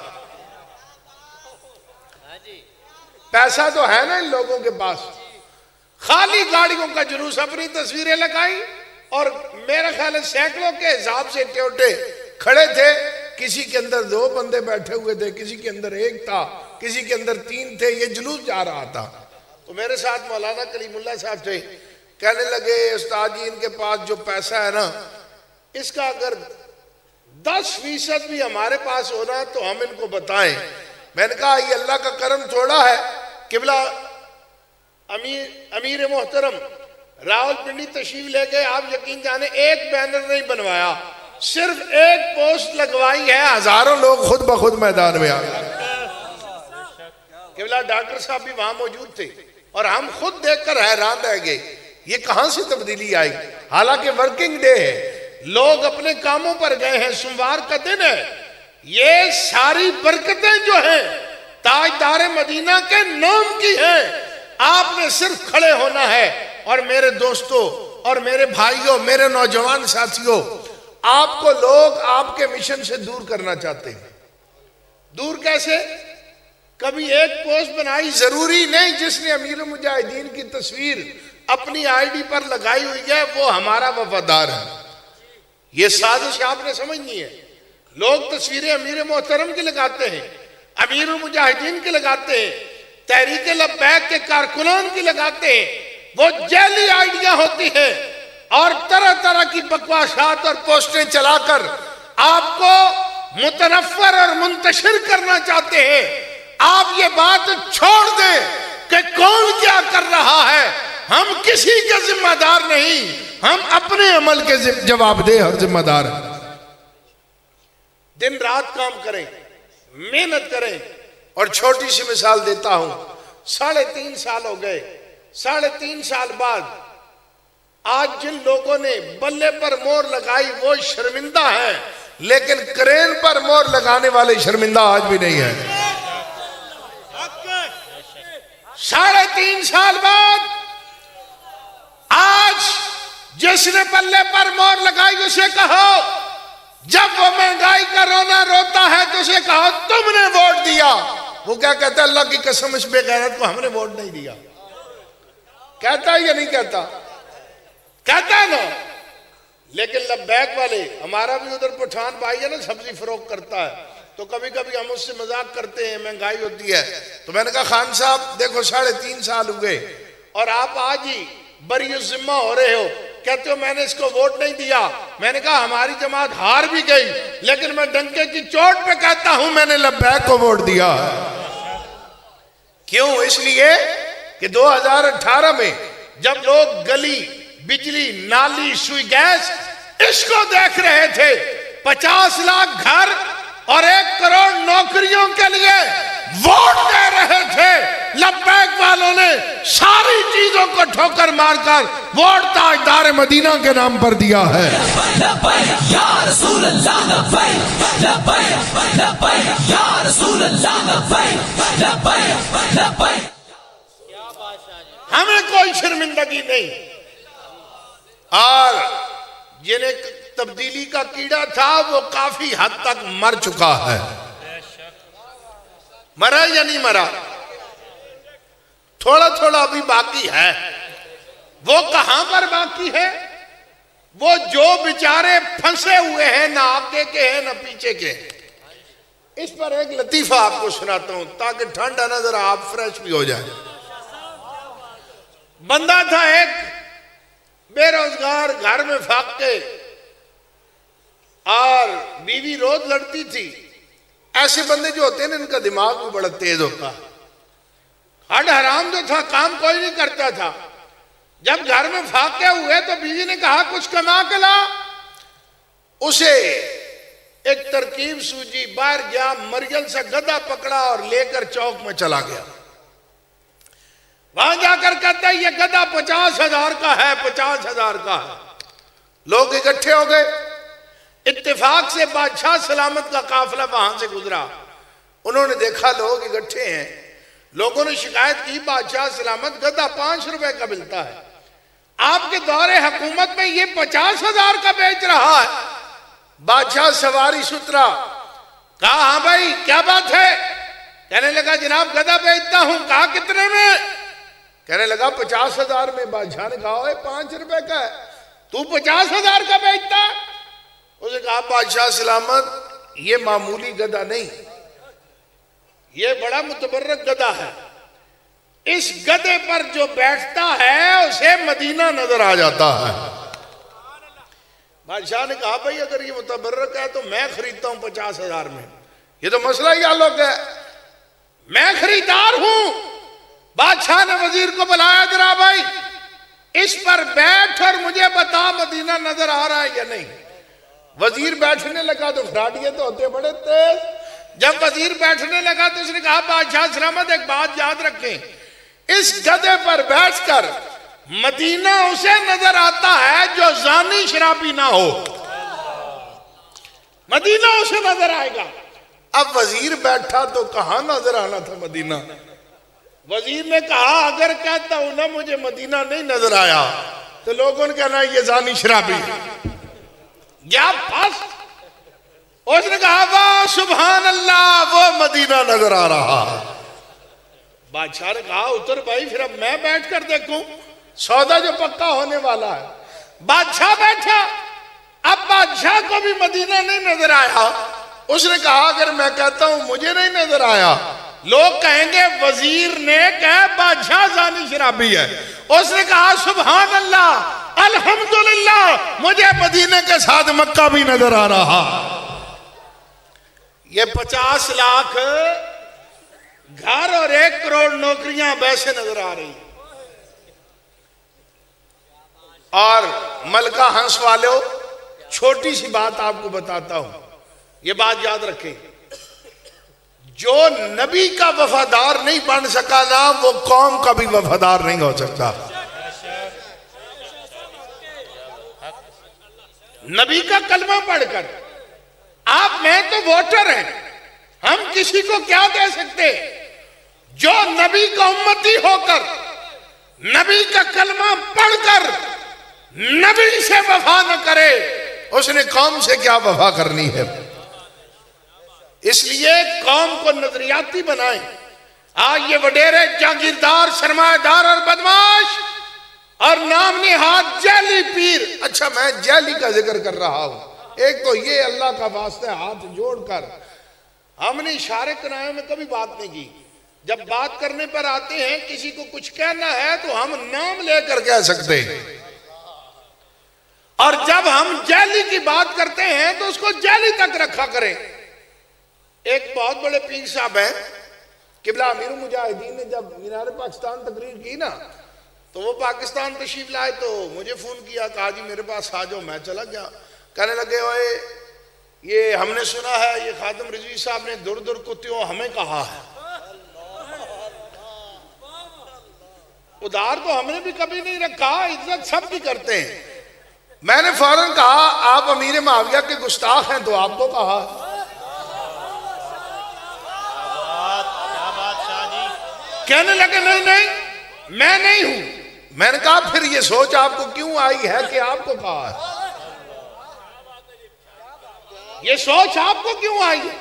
پیسہ تو ہے نا ان لوگوں کے پاس, خالی گاڑیوں کا جلوس, اپنی تصویریں لگائی اور میرا خیال ہے سینکڑوں کے حساب سے ٹیوٹے کھڑے تھے. کسی کے اندر 2 بندے بیٹھے ہوئے تھے, کسی کے اندر 1 تھا, کسی کے اندر 3 تھے. یہ جلوس جا رہا تھا. تو میرے ساتھ مولانا کلیم اللہ صاحب تھے, کہنے لگے استاد جی ان کے پاس جو پیسہ ہے نا, اس کا اگر 10% بھی ہمارے پاس ہونا تو ہم ان کو بتائیں. میں نے کہا یہ اللہ کا کرم تھوڑا ہے. قبلہ امیر محترم راولپنڈی تشریف لے گئے, آپ یقین جانے ایک بینر نہیں بنوایا, صرف ایک پوسٹ لگوائی ہے, ہزاروں لوگ خود بخود میدان میں آ گئے. قبلہ ڈاکٹر صاحب بھی وہاں موجود تھے اور ہم خود دیکھ کر حیران رہ گئے, یہ کہاں سے تبدیلی آئی. حالانکہ ورکنگ ڈے ہے, لوگ اپنے کاموں پر گئے ہیں, سوموار کا دن ہے. یہ ساری برکتیں جو ہیں تاجدار مدینہ کے نام کی ہیں. آپ نے صرف کھڑے ہونا ہے. اور میرے دوستوں اور میرے بھائیوں, میرے نوجوان ساتھیوں, آپ کو لوگ آپ کے مشن سے دور کرنا چاہتے ہیں. دور کیسے؟ کبھی ایک پوسٹ بنائی, ضروری نہیں جس نے امیر المجاہدین کی تصویر اپنی آئی ڈی پر لگائی ہوئی ہے وہ ہمارا وفادار ہے. یہ سازش آپ نے سمجھنی ہے. لوگ تصویریں امیر محترم کی لگاتے ہیں, امیر المجاہدین کی لگاتے ہیں, تحریک لبیک کے کارکنان کی لگاتے ہیں. وہ جعلی آئیڈیا ہوتی ہیں اور طرح طرح کی بکواسات اور پوسٹیں چلا کر آپ کو متنفر اور منتشر کرنا چاہتے ہیں. آپ یہ بات چھوڑ دیں کہ کون کیا کر رہا ہے, ہم کسی کے ذمہ دار نہیں, ہم اپنے عمل کے جواب دہ اور ذمہ دار ہیں. دن رات کام کریں, محنت کریں. اور چھوٹی سی مثال دیتا ہوں, 3.5 سال ہو گئے, 3.5 سال بعد آج جن لوگوں نے بلے پر مور لگائی وہ شرمندہ ہیں, لیکن کرین پر مور لگانے والے شرمندہ آج بھی نہیں ہیں. 3.5 سال بعد آج جس نے بلے پر مور لگائی اسے کہو جب وہ مہنگائی کا رونا روتا ہے تو اسے کہا تم نے ووٹ دیا، وہ کیا کہتا ہے؟ اللہ کی قسم اس بے غیرت کو ہم نے ووٹ نہیں دیا. کہتا ہے یا نہیں کہتا؟ کہتا ہے نا. لیکن لبیک والے، ہمارا بھی ادھر پٹھان بھائی ہے نا، سبزی فروخت کرتا ہے، تو کبھی کبھی ہم اس سے مذاق کرتے ہیں، مہنگائی ہوتی ہے. تو میں نے کہا خان صاحب دیکھو 3.5 سال ہوئے اور آپ آج ہی بری الذمہ ہو رہے ہو، کہتے ہو میں نے اس کو ووٹ نہیں دیا. میں نے کہا ہماری جماعت ہار بھی گئی لیکن میں ڈنکے کی چوٹ پہ کہتا ہوں میں نے لبیک کو ووٹ دیا ہے. کیوں؟ اس لیے کہ 2018 میں جب لوگ گلی، بجلی، نالی، سوئی گیس اس کو دیکھ رہے تھے، 50 لاکھ گھر اور 1 کروڑ نوکریوں کے لیے ووٹ دے رہے تھے، لبیک والوں نے ساری چیزوں کو ٹھوکر مار کر ووٹ تاجدار مدینہ کے نام پر دیا ہے. لبیک یا رسول اللہ، لبیک لبیک لبیک یا رسول اللہ، لبیک لبیک لبیک. ہمیں کوئی شرمندگی نہیں. اور جنہیں تبدیلی کا کیڑا تھا وہ کافی حد تک مر چکا ہے. مرا یا نہیں مرا؟ تھوڑا تھوڑا ابھی باقی ہے. وہ کہاں پر باقی ہے؟ وہ جو بیچارے پھنسے ہوئے ہیں، نہ آگے کے ہیں نہ پیچھے کے. اس پر ایک لطیفہ آپ کو سناتا ہوں تاکہ ٹھنڈا نظر آپ فریش بھی ہو جائے. بندہ تھا ایک بے روزگار، گھر میں فاقے، اور بیوی روز لڑتی تھی. ایسے بندے جو ہوتے ہیں ان کا دماغ بھی بڑا تیز ہوتا. ہڈ حرام جو تھا، کام کوئی نہیں کرتا تھا. جب گھر میں فاقے ہوئے تو بیوی نے کہا کچھ کما کے لا. اسے ایک ترکیب سوجی، باہر گیا، مرجل سے گدھا پکڑا اور لے کر چوک میں چلا گیا. وہاں جا کر کہتا ہے یہ گدھا 50,000 کا ہے، 50,000 کا ہے. لوگ اکٹھے ہو گئے. اتفاق سے بادشاہ سلامت کا قافلہ وہاں سے گزرا. انہوں نے دیکھا لوگ اکٹھے ہیں. لوگوں نے شکایت کی بادشاہ سلامت گدھا 5 روپے کا ملتا ہے، آپ کے دور حکومت میں یہ 50,000 کا بیچ رہا ہے. بادشاہ سواری سترا. کہا ہاں بھائی کیا بات ہے؟ کہنے لگا جناب گدھا بیچتا ہوں. کہا کتنے میں؟ کہنے لگا 50,000 میں. بادشاہ نے کہا 5 روپے کا ہے، تو 50,000 کا بیچتا ہے؟ اس نے کہا بادشاہ سلامت یہ معمولی گدھا نہیں، یہ بڑا متبرک گدھا ہے. اس گدھے پر جو بیٹھتا ہے اسے مدینہ نظر آ جاتا ہے. بادشاہ نے کہا بھائی اگر یہ متبرک ہے تو میں خریدتا ہوں 50,000 میں. یہ تو مسئلہ ہی حل ہو گیا، میں خریدار ہوں. بادشاہ نے وزیر کو بلایا، ذرا بھائی اس پر بیٹھ اور مجھے بتا مدینہ نظر آ رہا ہے یا نہیں. وزیر بیٹھنے لگا تو فراڈیے تو ہوتے بڑے تیز. جب وزیر بیٹھنے لگا تو اس نے کہا بادشاہ سلامت ایک بات یاد رکھیں، اس گدھے پر بیٹھ کر مدینہ اسے نظر آتا ہے جو زانی شرابی نہ ہو. مدینہ اسے نظر آئے گا. اب وزیر بیٹھا تو کہاں نظر آنا تھا مدینہ. وزیر نے کہا اگر کہتا ہوں نا مجھے مدینہ نہیں نظر آیا تو لوگوں نے کہنا یہ زانی شرابی ہے. یا پھنس. اس نے کہا واہ سبحان اللہ وہ مدینہ نظر آ رہا. بادشاہ نے کہا اتر بھائی پھر اب میں بیٹھ کر دیکھوں، سودا جو پکا ہونے والا ہے. بادشاہ بیٹھا. اب بادشاہ کو بھی مدینہ نہیں نظر آیا. اس نے کہا اگر میں کہتا ہوں مجھے نہیں نظر آیا لوگ کہیں گے وزیر نے کہا بادشاہ زانی شرابی ہے. اس نے کہا سبحان اللہ الحمدللہ مجھے مدینہ کے ساتھ مکہ بھی نظر آ رہا. یہ 50 لاکھ گھر اور 1 کروڑ نوکریاں ویسے نظر آ رہی. اور ملکہ ہنس والوں چھوٹی سی بات آپ کو بتاتا ہوں، یہ بات یاد رکھیں، جو نبی کا وفادار نہیں بن سکا نا وہ قوم کا بھی وفادار نہیں ہو سکتا. نبی کا کلمہ پڑھ کر آپ میں تو ووٹر ہیں، ہم کسی کو کیا دے سکتے؟ جو نبی کا امتی ہو کر نبی کا کلمہ پڑھ کر نبی سے وفا نہ کرے اس نے قوم سے کیا وفا کرنی ہے. اس لیے قوم کو نظریاتی بنائیں. آج یہ وڈیرے جاگیردار سرمایہ دار اور بدماش اور نام نہاد جعلی پیر. اچھا میں جعلی کا ذکر کر رہا ہوں. ایک تو یہ اللہ کا واسطہ ہاتھ جوڑ کر ہم نے اشارے کنایوں میں کبھی بات نہیں کی. جب بات کرنے پر آتے ہیں کسی کو کچھ کہنا ہے تو ہم نام لے کر کہہ سکتے ہیں, اور جب ہم جعلی کی بات کرتے ہیں تو اس کو جعلی تک رکھا کریں. ایک بہت بڑے پیر صاحب ہیں, قبلہ امیر المجاہدین نے جب مینار پاکستان تقریر کی نا تو وہ پاکستان تشریف لائے تو مجھے فون کیا, کہا جی میرے پاس آ جاؤ. میں چلا گیا. کہنے لگے اوئے یہ ہم نے سنا ہے یہ خادم رضوی صاحب نے در در کتیوں ہمیں کہا ہے. ادار تو ہم نے بھی کبھی نہیں رکھا, عزت سب کی کرتے ہیں. میں نے فوراً کہا آپ امیر معاویہ کے گستاخ ہیں تو آپ کو کہا. کہنے لگے نہیں میں نہیں ہوں. میں نے کہا پھر یہ سوچ آپ کو کیوں آئی ہے کہ آپ کو کہا ہے؟ یہ سوچ آپ کو کیوں آئی ہے؟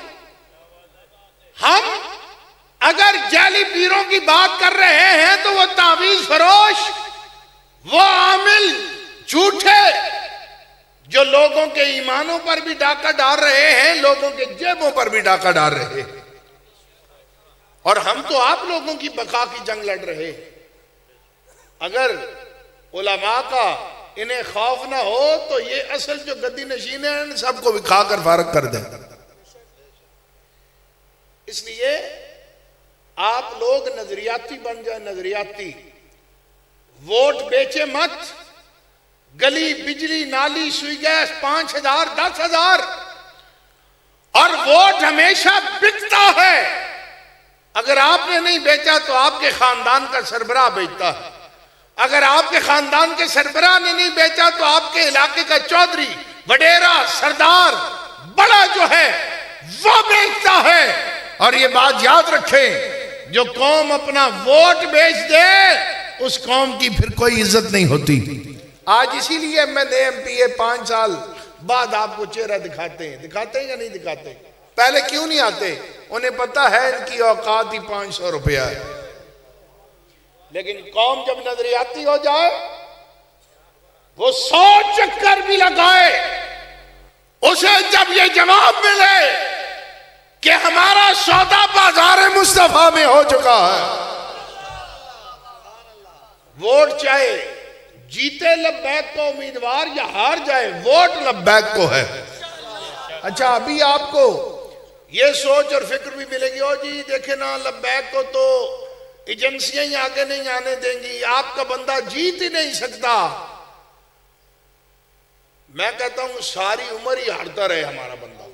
ہم اگر جعلی پیروں کی بات کر رہے ہیں تو وہ تعویذ فروش, وہ عامل جھوٹے جو لوگوں کے ایمانوں پر بھی ڈاکہ ڈال رہے ہیں, لوگوں کے جیبوں پر بھی ڈاکہ ڈال رہے ہیں. اور ہم تو آپ لوگوں کی بقا کی جنگ لڑ رہے. اگر علماء کا انہیں خوف نہ ہو تو یہ اصل جو گدی نشین ہیں ان سب کو بھی کھا کر فارغ کر دیں. اس لیے آپ لوگ نظریاتی بن جائیں, نظریاتی. ووٹ بیچے مت. گلی بجلی نالی سوئی گیس 5,000 10,000, اور ووٹ ہمیشہ بکتا ہے. اگر آپ نے نہیں بیچا تو آپ کے خاندان کا سربراہ بیچتا ہے. اگر آپ کے خاندان کے سربراہ نے نہیں بیچا تو آپ کے علاقے کا چودھری وڈیرا سردار بڑا جو ہے وہ بیچتا ہے. اور یہ بات یاد رکھیں, جو قوم اپنا ووٹ بیچ دے اس قوم کی پھر کوئی عزت نہیں ہوتی. آج اسی لیے MLA MPA 5 سال بعد آپ کو چہرہ دکھاتے ہیں یا نہیں دکھاتے؟ پہلے کیوں نہیں آتے؟ انہیں پتا ہے ان کی اوقات ہی 500 روپیہ ہے. لیکن قوم جب نظریاتی ہو جائے وہ 100 چکر بھی لگائے, اسے جب یہ جواب ملے کہ ہمارا سودا بازار مصطفیٰ میں ہو چکا ہے, ووٹ چاہے جیتے لبیک کو امیدوار یا ہار جائے ووٹ لبیک کو ہے. اچھا ابھی آپ کو یہ سوچ اور فکر بھی ملے گی, جی دیکھیں نا لبیک کو تو ایجنسیاں ہی آگے نہیں آنے دیں گی, آپ کا بندہ جیت ہی نہیں سکتا. میں کہتا ہوں ساری عمر ہی ہارتا رہے ہمارا بندہ.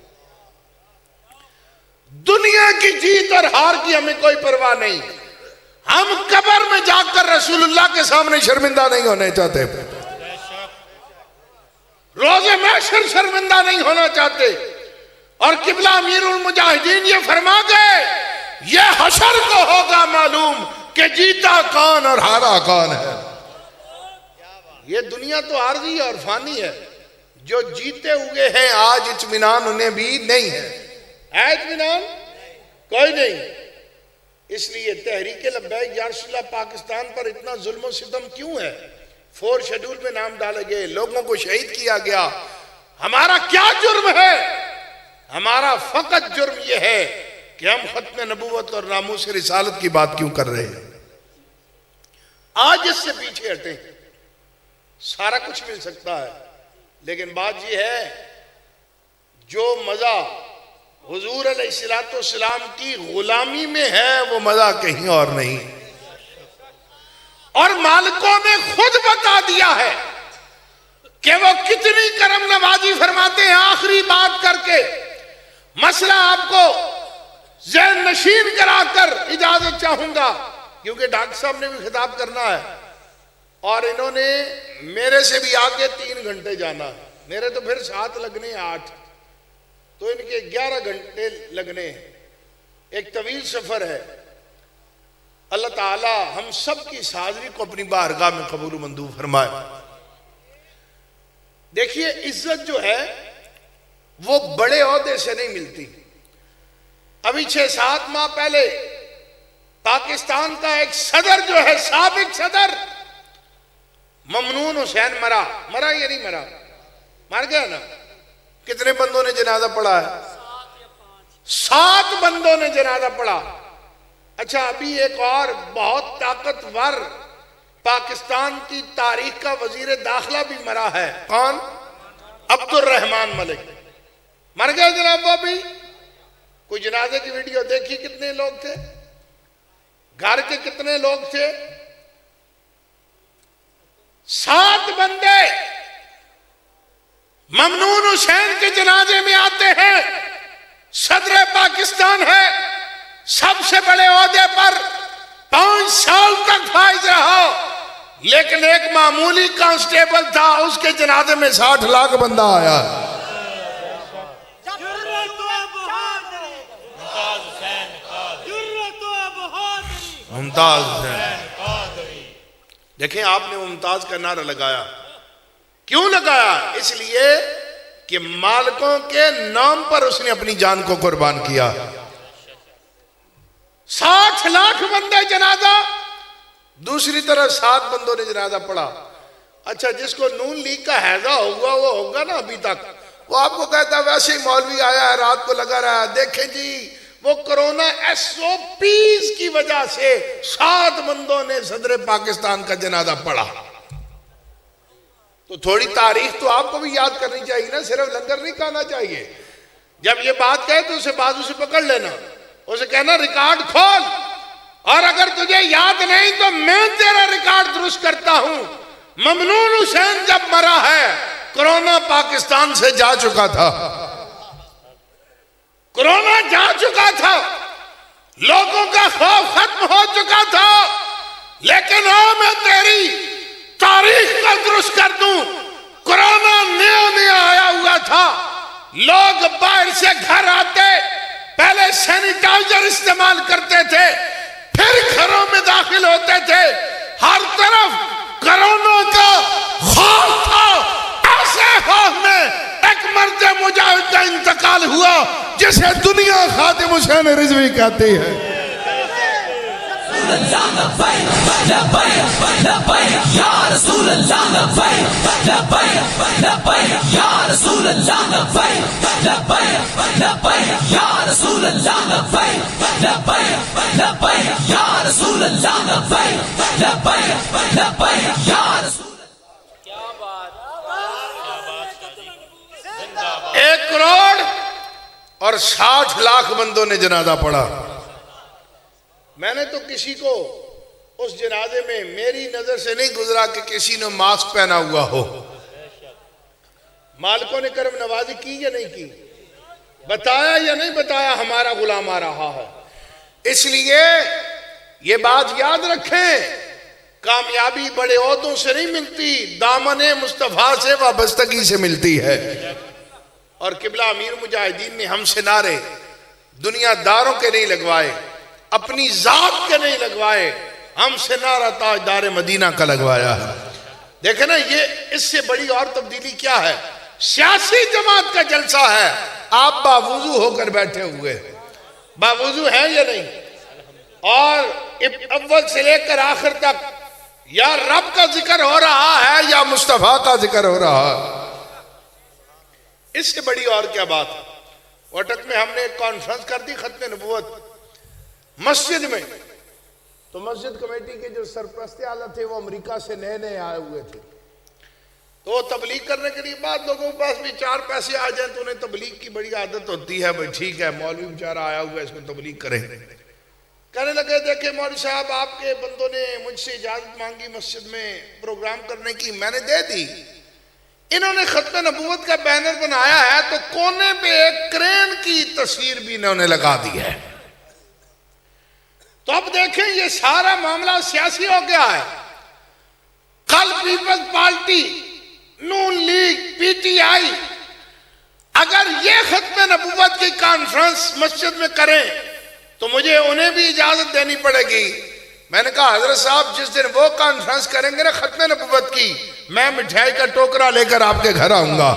دنیا کی جیت اور ہار کی ہمیں کوئی پرواہ نہیں. ہم قبر میں جا کر رسول اللہ کے سامنے شرمندہ نہیں ہونے چاہتے, روز محشر شرمندہ نہیں ہونا چاہتے. اور قبلہ امیر المجاہدین یہ فرما گئے یہ حشر کو ہوگا معلوم کہ جیتا کون اور ہارا کون ہے. یہ دنیا تو عارضی اور فانی ہے. جو جیتے ہوئے ہیں آج اطمینان انہیں بھی نہیں ہے. اطمینان کوئی نہیں. اس لیے تحریک لبیک یا رسول اللہ پاکستان پر اتنا ظلم و ستم کیوں ہے؟ 4 شیڈول میں نام ڈالے گئے, لوگوں کو شہید کیا گیا. ہمارا کیا جرم ہے؟ ہمارا فقط جرم یہ ہے کہ ہم ختم نبوت اور ناموس رسالت کی بات کیوں کر رہے ہیں. آج اس سے پیچھے ہٹیں, سارا کچھ مل سکتا ہے. لیکن بات یہ ہے جو مزہ حضور علیہ السلام کی غلامی میں ہے وہ مزہ کہیں اور نہیں. اور مالکوں نے خود بتا دیا ہے کہ وہ کتنی کرم نوازی فرماتے ہیں. آخری بات کر کے مسئلہ آپ کو ذہن نشین کرا کر اجازت چاہوں گا, کیونکہ ڈاکٹر صاحب نے بھی خطاب کرنا ہے اور انہوں نے میرے سے بھی آگے 3 گھنٹے جانا. میرے تو پھر 7 لگنے 8, تو ان کے 11 گھنٹے لگنے ہیں. ایک طویل سفر ہے. اللہ تعالی ہم سب کی حاضری کو اپنی بارگاہ میں قبول و منظور فرمائے. دیکھیے عزت جو ہے وہ بڑے عہدے سے نہیں ملتی. ابھی 6-7 ماہ پہلے پاکستان کا ایک صدر جو ہے، سابق صدر ممنون حسین مرا یا نہیں مرا؟ مر گیا نا؟ کتنے بندوں نے جنازہ پڑھا ہے؟ 7 بندوں نے جنازہ پڑھا۔ اچھا، ابھی ایک اور بہت طاقتور پاکستان کی تاریخ کا وزیر داخلہ بھی مرا ہے۔ کون؟ عبد الرحمان ملک مر گیا جناب۔ وہ بھی کوئی جنازے کی ویڈیو دیکھی؟ کتنے لوگ تھے؟ گھر کے کتنے لوگ تھے؟ 7 بندے ممنون حسین کے جنازے میں آتے ہیں۔ صدر پاکستان ہے، سب سے بڑے عہدے پر 5 سال تک فائز رہا، لیکن ایک معمولی کانسٹیبل تھا، اس کے جنازے میں 60 لاکھ بندہ آیا۔ ممتاز حسین، دیکھیں آپ نے ممتاز کا نعرہ لگایا، کیوں لگایا؟ اس لیے کہ مالکوں کے نام پر اس نے اپنی جان کو قربان کیا۔ 60 لاکھ بندے جنازہ، دوسری طرف 7 بندوں نے جنازہ پڑھا۔ اچھا، جس کو نون لیگ کا حیضہ ہوگا وہ ہوگا نا ابھی تک، وہ آپ کو کہتا ہے ویسے ہی مولوی آیا ہے رات کو لگا رہا ہے، دیکھیں جی وہ کرونا SOPs کی وجہ سے 7 بندوں نے صدر پاکستان کا جنازہ پڑھا۔ تو تھوڑی تاریخ تو آپ کو بھی یاد کرنی چاہیے نا، صرف لنگر نہیں کھانا چاہیے۔ جب یہ بات کہے تو اسے بازو سے پکڑ لینا، اسے کہنا ریکارڈ کھول، اور اگر تجھے یاد نہیں تو میں تیرا ریکارڈ درست کرتا ہوں۔ ممنون حسین جب مرا ہے، کرونا پاکستان سے جا چکا تھا، کرونا جا چکا تھا، لوگوں کا خوف ختم ہو چکا تھا، لیکن میں تیری تاریخ کا درست کر دوں۔ کرونا نیا آیا ہوا تھا، لوگ باہر سے گھر آتے، پہلے سینیٹائزر استعمال کرتے تھے، پھر گھروں میں داخل ہوتے تھے، ہر طرف کرونا کا خوف تھا۔ ایسے خوف میں ایک مرد مجاہد کا انتقال ہوا جسے دنیا خادم حسین رضوی کہتی ہے۔ ایک کروڑ اور 60 لاکھ بندوں نے جنازہ پڑھا۔ میں نے تو کسی کو اس جنازے میں میری نظر سے نہیں گزرا کہ کسی نے ماسک پہنا ہوا ہو۔ مالکوں نے کرم نوازی کی یا نہیں کی؟ بتایا یا نہیں بتایا؟ ہمارا غلام آ رہا ہے۔ اس لیے یہ بات یاد رکھیں، کامیابی بڑے عہدوں سے نہیں ملتی، دامن مصطفیٰ سے وابستگی سے ملتی ہے۔ اور قبلہ امیر مجاہدین نے ہم سے نعرے دنیا داروں کے نہیں لگوائے، اپنی ذات کے نہیں لگوائے، ہم سے نعرہ تاجدار مدینہ کا لگوایا ہے۔ دیکھیں نا، یہ اس سے بڑی اور تبدیلی کیا ہے؟ سیاسی جماعت کا جلسہ ہے، آپ باوضو ہو کر بیٹھے ہوئے، باوضو ہیں یا نہیں؟ اور اول سے لے کر آخر تک یا رب کا ذکر ہو رہا ہے یا مصطفیٰ کا ذکر ہو رہا ہے۔ اس سے بڑی اور کیا بات ہے؟ واٹک میں ہم نے ایک کانفرنس کر دی ختم نبوت مسجد میں، تو مسجد کمیٹی کے جو سرپرست اعلیٰ تھے وہ امریکہ سے نئے آئے ہوئے تھے، تو وہ تبلیغ کرنے کے لیے بعد لوگوں کے پاس بھی 4 پیسے آ جائیں تو انہیں تبلیغ کی بڑی عادت ہوتی ہے، بھائی ٹھیک ہے مولوی بیچارہ آیا ہوا ہے اس کو تبلیغ کریں۔ کہنے لگے دیکھیں مولوی صاحب، آپ کے بندوں نے مجھ سے اجازت مانگی مسجد میں پروگرام کرنے کی، میں نے دے دی۔ انہوں نے ختم نبوت کا بینر بنایا ہے تو کونے پہ ایک کرین کی تصویر بھی انہوں نے لگا دی ہے۔ تو اب دیکھیں یہ سارا معاملہ سیاسی ہو گیا ہے۔ کل پیپلز پارٹی، نون لیگ، PTI اگر یہ ختم نبوت کی کانفرنس مسجد میں کریں تو مجھے انہیں بھی اجازت دینی پڑے گی۔ میں نے کہا حضرت صاحب جس دن وہ کانفرنس کریں گے نا ختم نبوت کی، میں مٹھائی کا ٹوکرا لے کر آپ کے گھر آؤں گا۔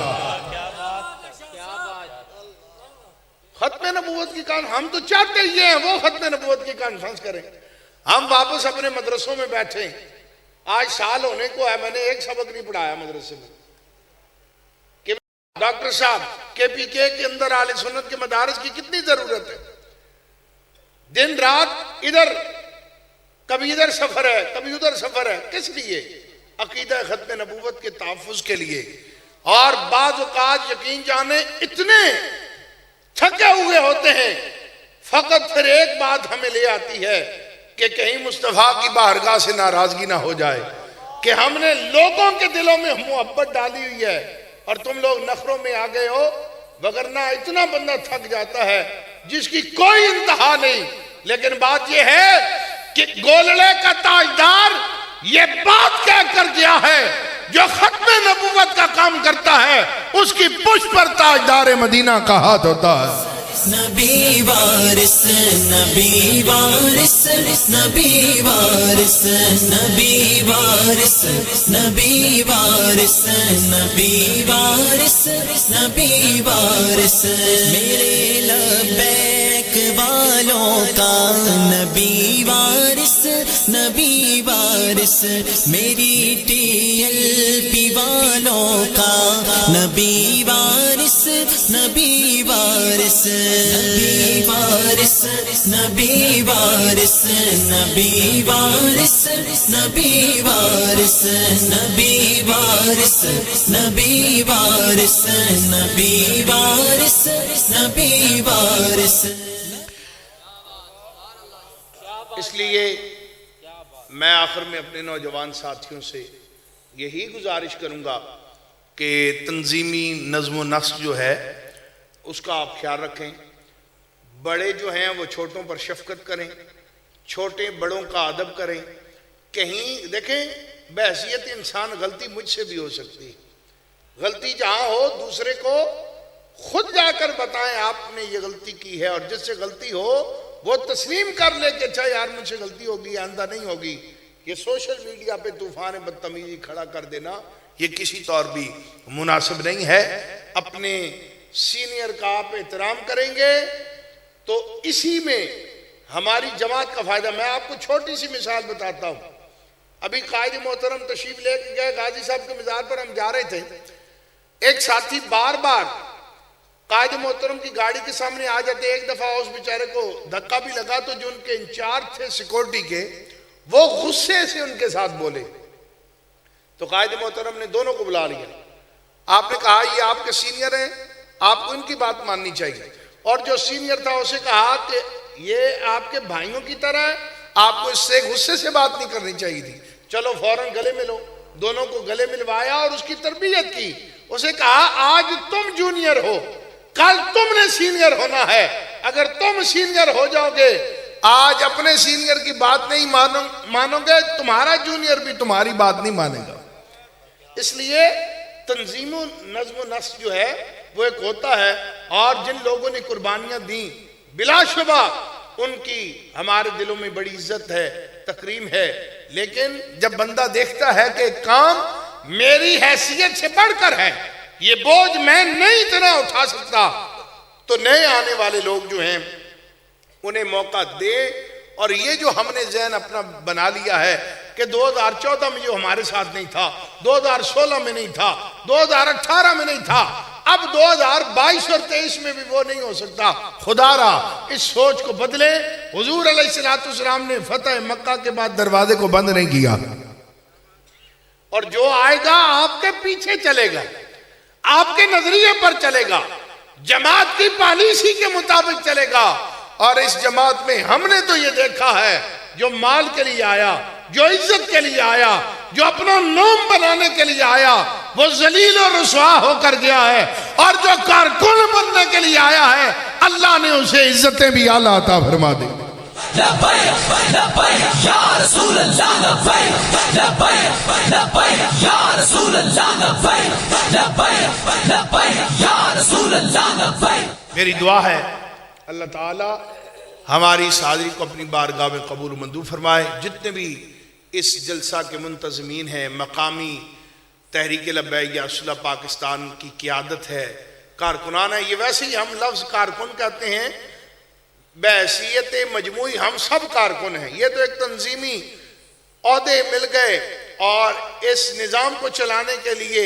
ختم نبوت نبوت کی ہم تو چاہتے ہی ہیں وہ ختم نبوت کی کانفرنس کریں، ہم واپس اپنے مدرسوں میں بیٹھیں. آج سال ہونے کو ہے، میں نے ایک سبق نہیں پڑھایا مدرسے میں. کہ ڈاکٹر صاحب کے اندر اہل سنت کے مدارس کی کتنی ضرورت ہے. دن رات ادھر، کبھی ادھر سفر ہے کبھی ادھر سفر ہے. کس لیے؟ عقیدہ ختم نبوت کے تحفظ کے لیے. اور بعض اوقات یقین جانے اتنے تھکے ہوئے ہوتے ہیں، فقط پھر ایک بات ہمیں لے آتی ہے کہ کہیں مصطفیٰ کی بارگاہ سے ناراضگی نہ ہو جائے کہ ہم نے لوگوں کے دلوں میں محبت ڈالی ہوئی ہے اور تم لوگ نخروں میں آ گئے ہو. وگرنہ اتنا بندہ تھک جاتا ہے جس کی کوئی انتہا نہیں. لیکن بات یہ ہے کہ گولڑے کا تاجدار یہ بات کہہ کر گیا ہے جو ختم نبوت کا کام کرتا ہے اس کی پشت پر تاجدار مدینہ کا ہاتھ ہوتا ہے. نبی وارث نبی وارث نبی وارث نبی وارث نبی وارث نبی وارث نبی وارث میرے لبیک والوں کا نبی وارث نبی وارث میری ٹی ایل پی والوں کا نبی وارث نبی وارث نبی وارث نبی وارث نبی وارث نبی وارث نبی وارث نبی وارث نبی وارث نبی وارث. اس لیے میں آخر میں اپنے نوجوان ساتھیوں سے یہی گزارش کروں گا کہ تنظیمی نظم و نسق جو ہے اس کا آپ خیال رکھیں. بڑے جو ہیں وہ چھوٹوں پر شفقت کریں، چھوٹے بڑوں کا ادب کریں. کہیں دیکھیں بحیثیت انسان غلطی مجھ سے بھی ہو سکتی، غلطی جہاں ہو دوسرے کو خود جا کر بتائیں آپ نے یہ غلطی کی ہے، اور جس سے غلطی ہو وہ تسلیم کر لے کہ اچھا یار مجھ سے غلطی ہوگی آئندہ نہیں ہوگی. یہ سوشل میڈیا پہ طوفان بدتمیزی کھڑا کر دینا یہ کسی طور بھی مناسب نہیں ہے. اپنے سینئر کا آپ احترام کریں گے تو اسی میں ہماری جماعت کا فائدہ. میں آپ کو چھوٹی سی مثال بتاتا ہوں. ابھی قائد محترم تشریف لے کے گئے غازی صاحب کے مزار پر، ہم جا رہے تھے، ایک ساتھی بار بار قائد محترم کی گاڑی کے سامنے آ جاتے. ایک دفعہ اس بیچارے کو دھکا بھی لگا تو جو ان کے انچارج تھے سیکورٹی کے وہ غصے سے ان کے ساتھ بولے تو قائد محترم نے دونوں کو بلا لیا. آپ نے کہا یہ آپ کے سینئر ہیں، آپ کو ان کی بات ماننی چاہیے. اور جو سینئر تھا اسے کہا کہ یہ آپ کے بھائیوں کی طرح ہے، آپ کو اس سے غصے سے بات نہیں کرنی چاہیے تھی. چلو فوراً گلے ملو. دونوں کو گلے ملوایا اور اس کی تربیت کی. اسے کہا آج تم جونیئر ہو، کل تم نے سینئر ہونا ہے. اگر تم سینئر ہو جاؤ گے، آج اپنے سینئر کی بات نہیں مانو گے، تمہارا جونیئر بھی تمہاری بات نہیں مانے گا. اس لیے تنظیم و نظم و نسق جو ہے وہ ایک ہوتا ہے، اور جن لوگوں نے قربانیاں دیں بلا شبہ ان کی ہمارے دلوں میں بڑی عزت ہے، تکریم ہے. لیکن جب بندہ دیکھتا ہے کہ کام میری حیثیت سے بڑھ کر ہے، یہ بوجھ میں نہیں اتنا اٹھا سکتا، تو نئے آنے والے لوگ جو ہیں انہیں موقع دے. اور یہ جو ہم نے ذہن اپنا بنا لیا ہے کہ 2014 میں جو ہمارے ساتھ نہیں تھا، 2016 میں نہیں تھا، 2018 میں نہیں تھا، اب 2022 اور 23 میں بھی وہ نہیں ہو سکتا. خدا را اس سوچ کو بدلے. حضور علیہ السلام نے فتح مکہ کے بعد دروازے کو بند نہیں کیا، اور جو آئے گا آپ کے پیچھے چلے گا، آپ کے نظریے پر چلے گا، جماعت کی پالیسی کے مطابق چلے گا. اور اس جماعت میں ہم نے تو یہ دیکھا ہے جو مال کے لیے آیا، جو عزت کے لیے آیا، جو اپنا نام بنانے کے لیے آیا، وہ ذلیل و رسوا ہو کر گیا ہے. اور جو کارکن بننے کے لیے آیا ہے اللہ نے اسے عزتیں بھی اعلیٰ عطا فرما دی. لبیک لبیک یا رسول اللہ لبیک لبیک لبیک یا رسول اللہ لبیک لبیک لبیک یا رسول اللہ لبیک. میری دعا ہے اللہ تعالی ہماری اس حاضری کو اپنی بارگاہ میں قبول و منظور فرمائے. جتنے بھی اس جلسہ کے منتظمین ہیں، مقامی تحریک لبیک یا رسول اللہ پاکستان کی قیادت ہے، کارکنان ہے. یہ ویسے ہی ہم لفظ کارکن کہتے ہیں بحیثیت مجموعی ہم سب کارکن ہیں. یہ تو ایک تنظیمی عہدے مل گئے اور اس نظام کو چلانے کے لیے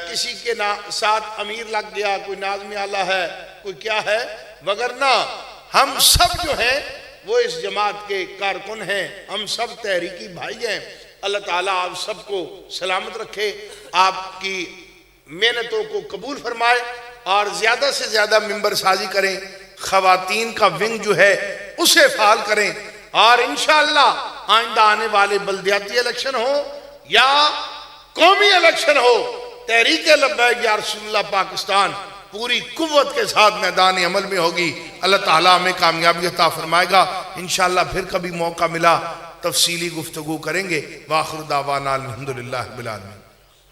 کسی کے ساتھ امیر لگ گیا, کوئی ناظم اعلیٰ ہے, کوئی کیا ہے, وگرنہ ہم سب جو ہیں وہ اس جماعت کے کارکن ہیں, ہم سب تحریکی بھائی ہیں. اللہ تعالیٰ آپ سب کو سلامت رکھے, آپ کی محنتوں کو قبول فرمائے اور زیادہ سے زیادہ ممبر سازی کریں, خواتین کا ونگ جو ہے اسے فعال کریں, اور انشاءاللہ آئندہ آنے والے بلدیاتی الیکشن ہو یا قومی الیکشن ہو, تحریک لبیک یا رسول اللہ پاکستان پوری قوت کے ساتھ میدان عمل میں ہوگی. اللہ تعالیٰ ہمیں کامیابی عطا فرمائے گا. انشاءاللہ پھر کبھی موقع ملا تفصیلی گفتگو کریں گے. وآخر دعوانا الحمدللہ رب العالمین.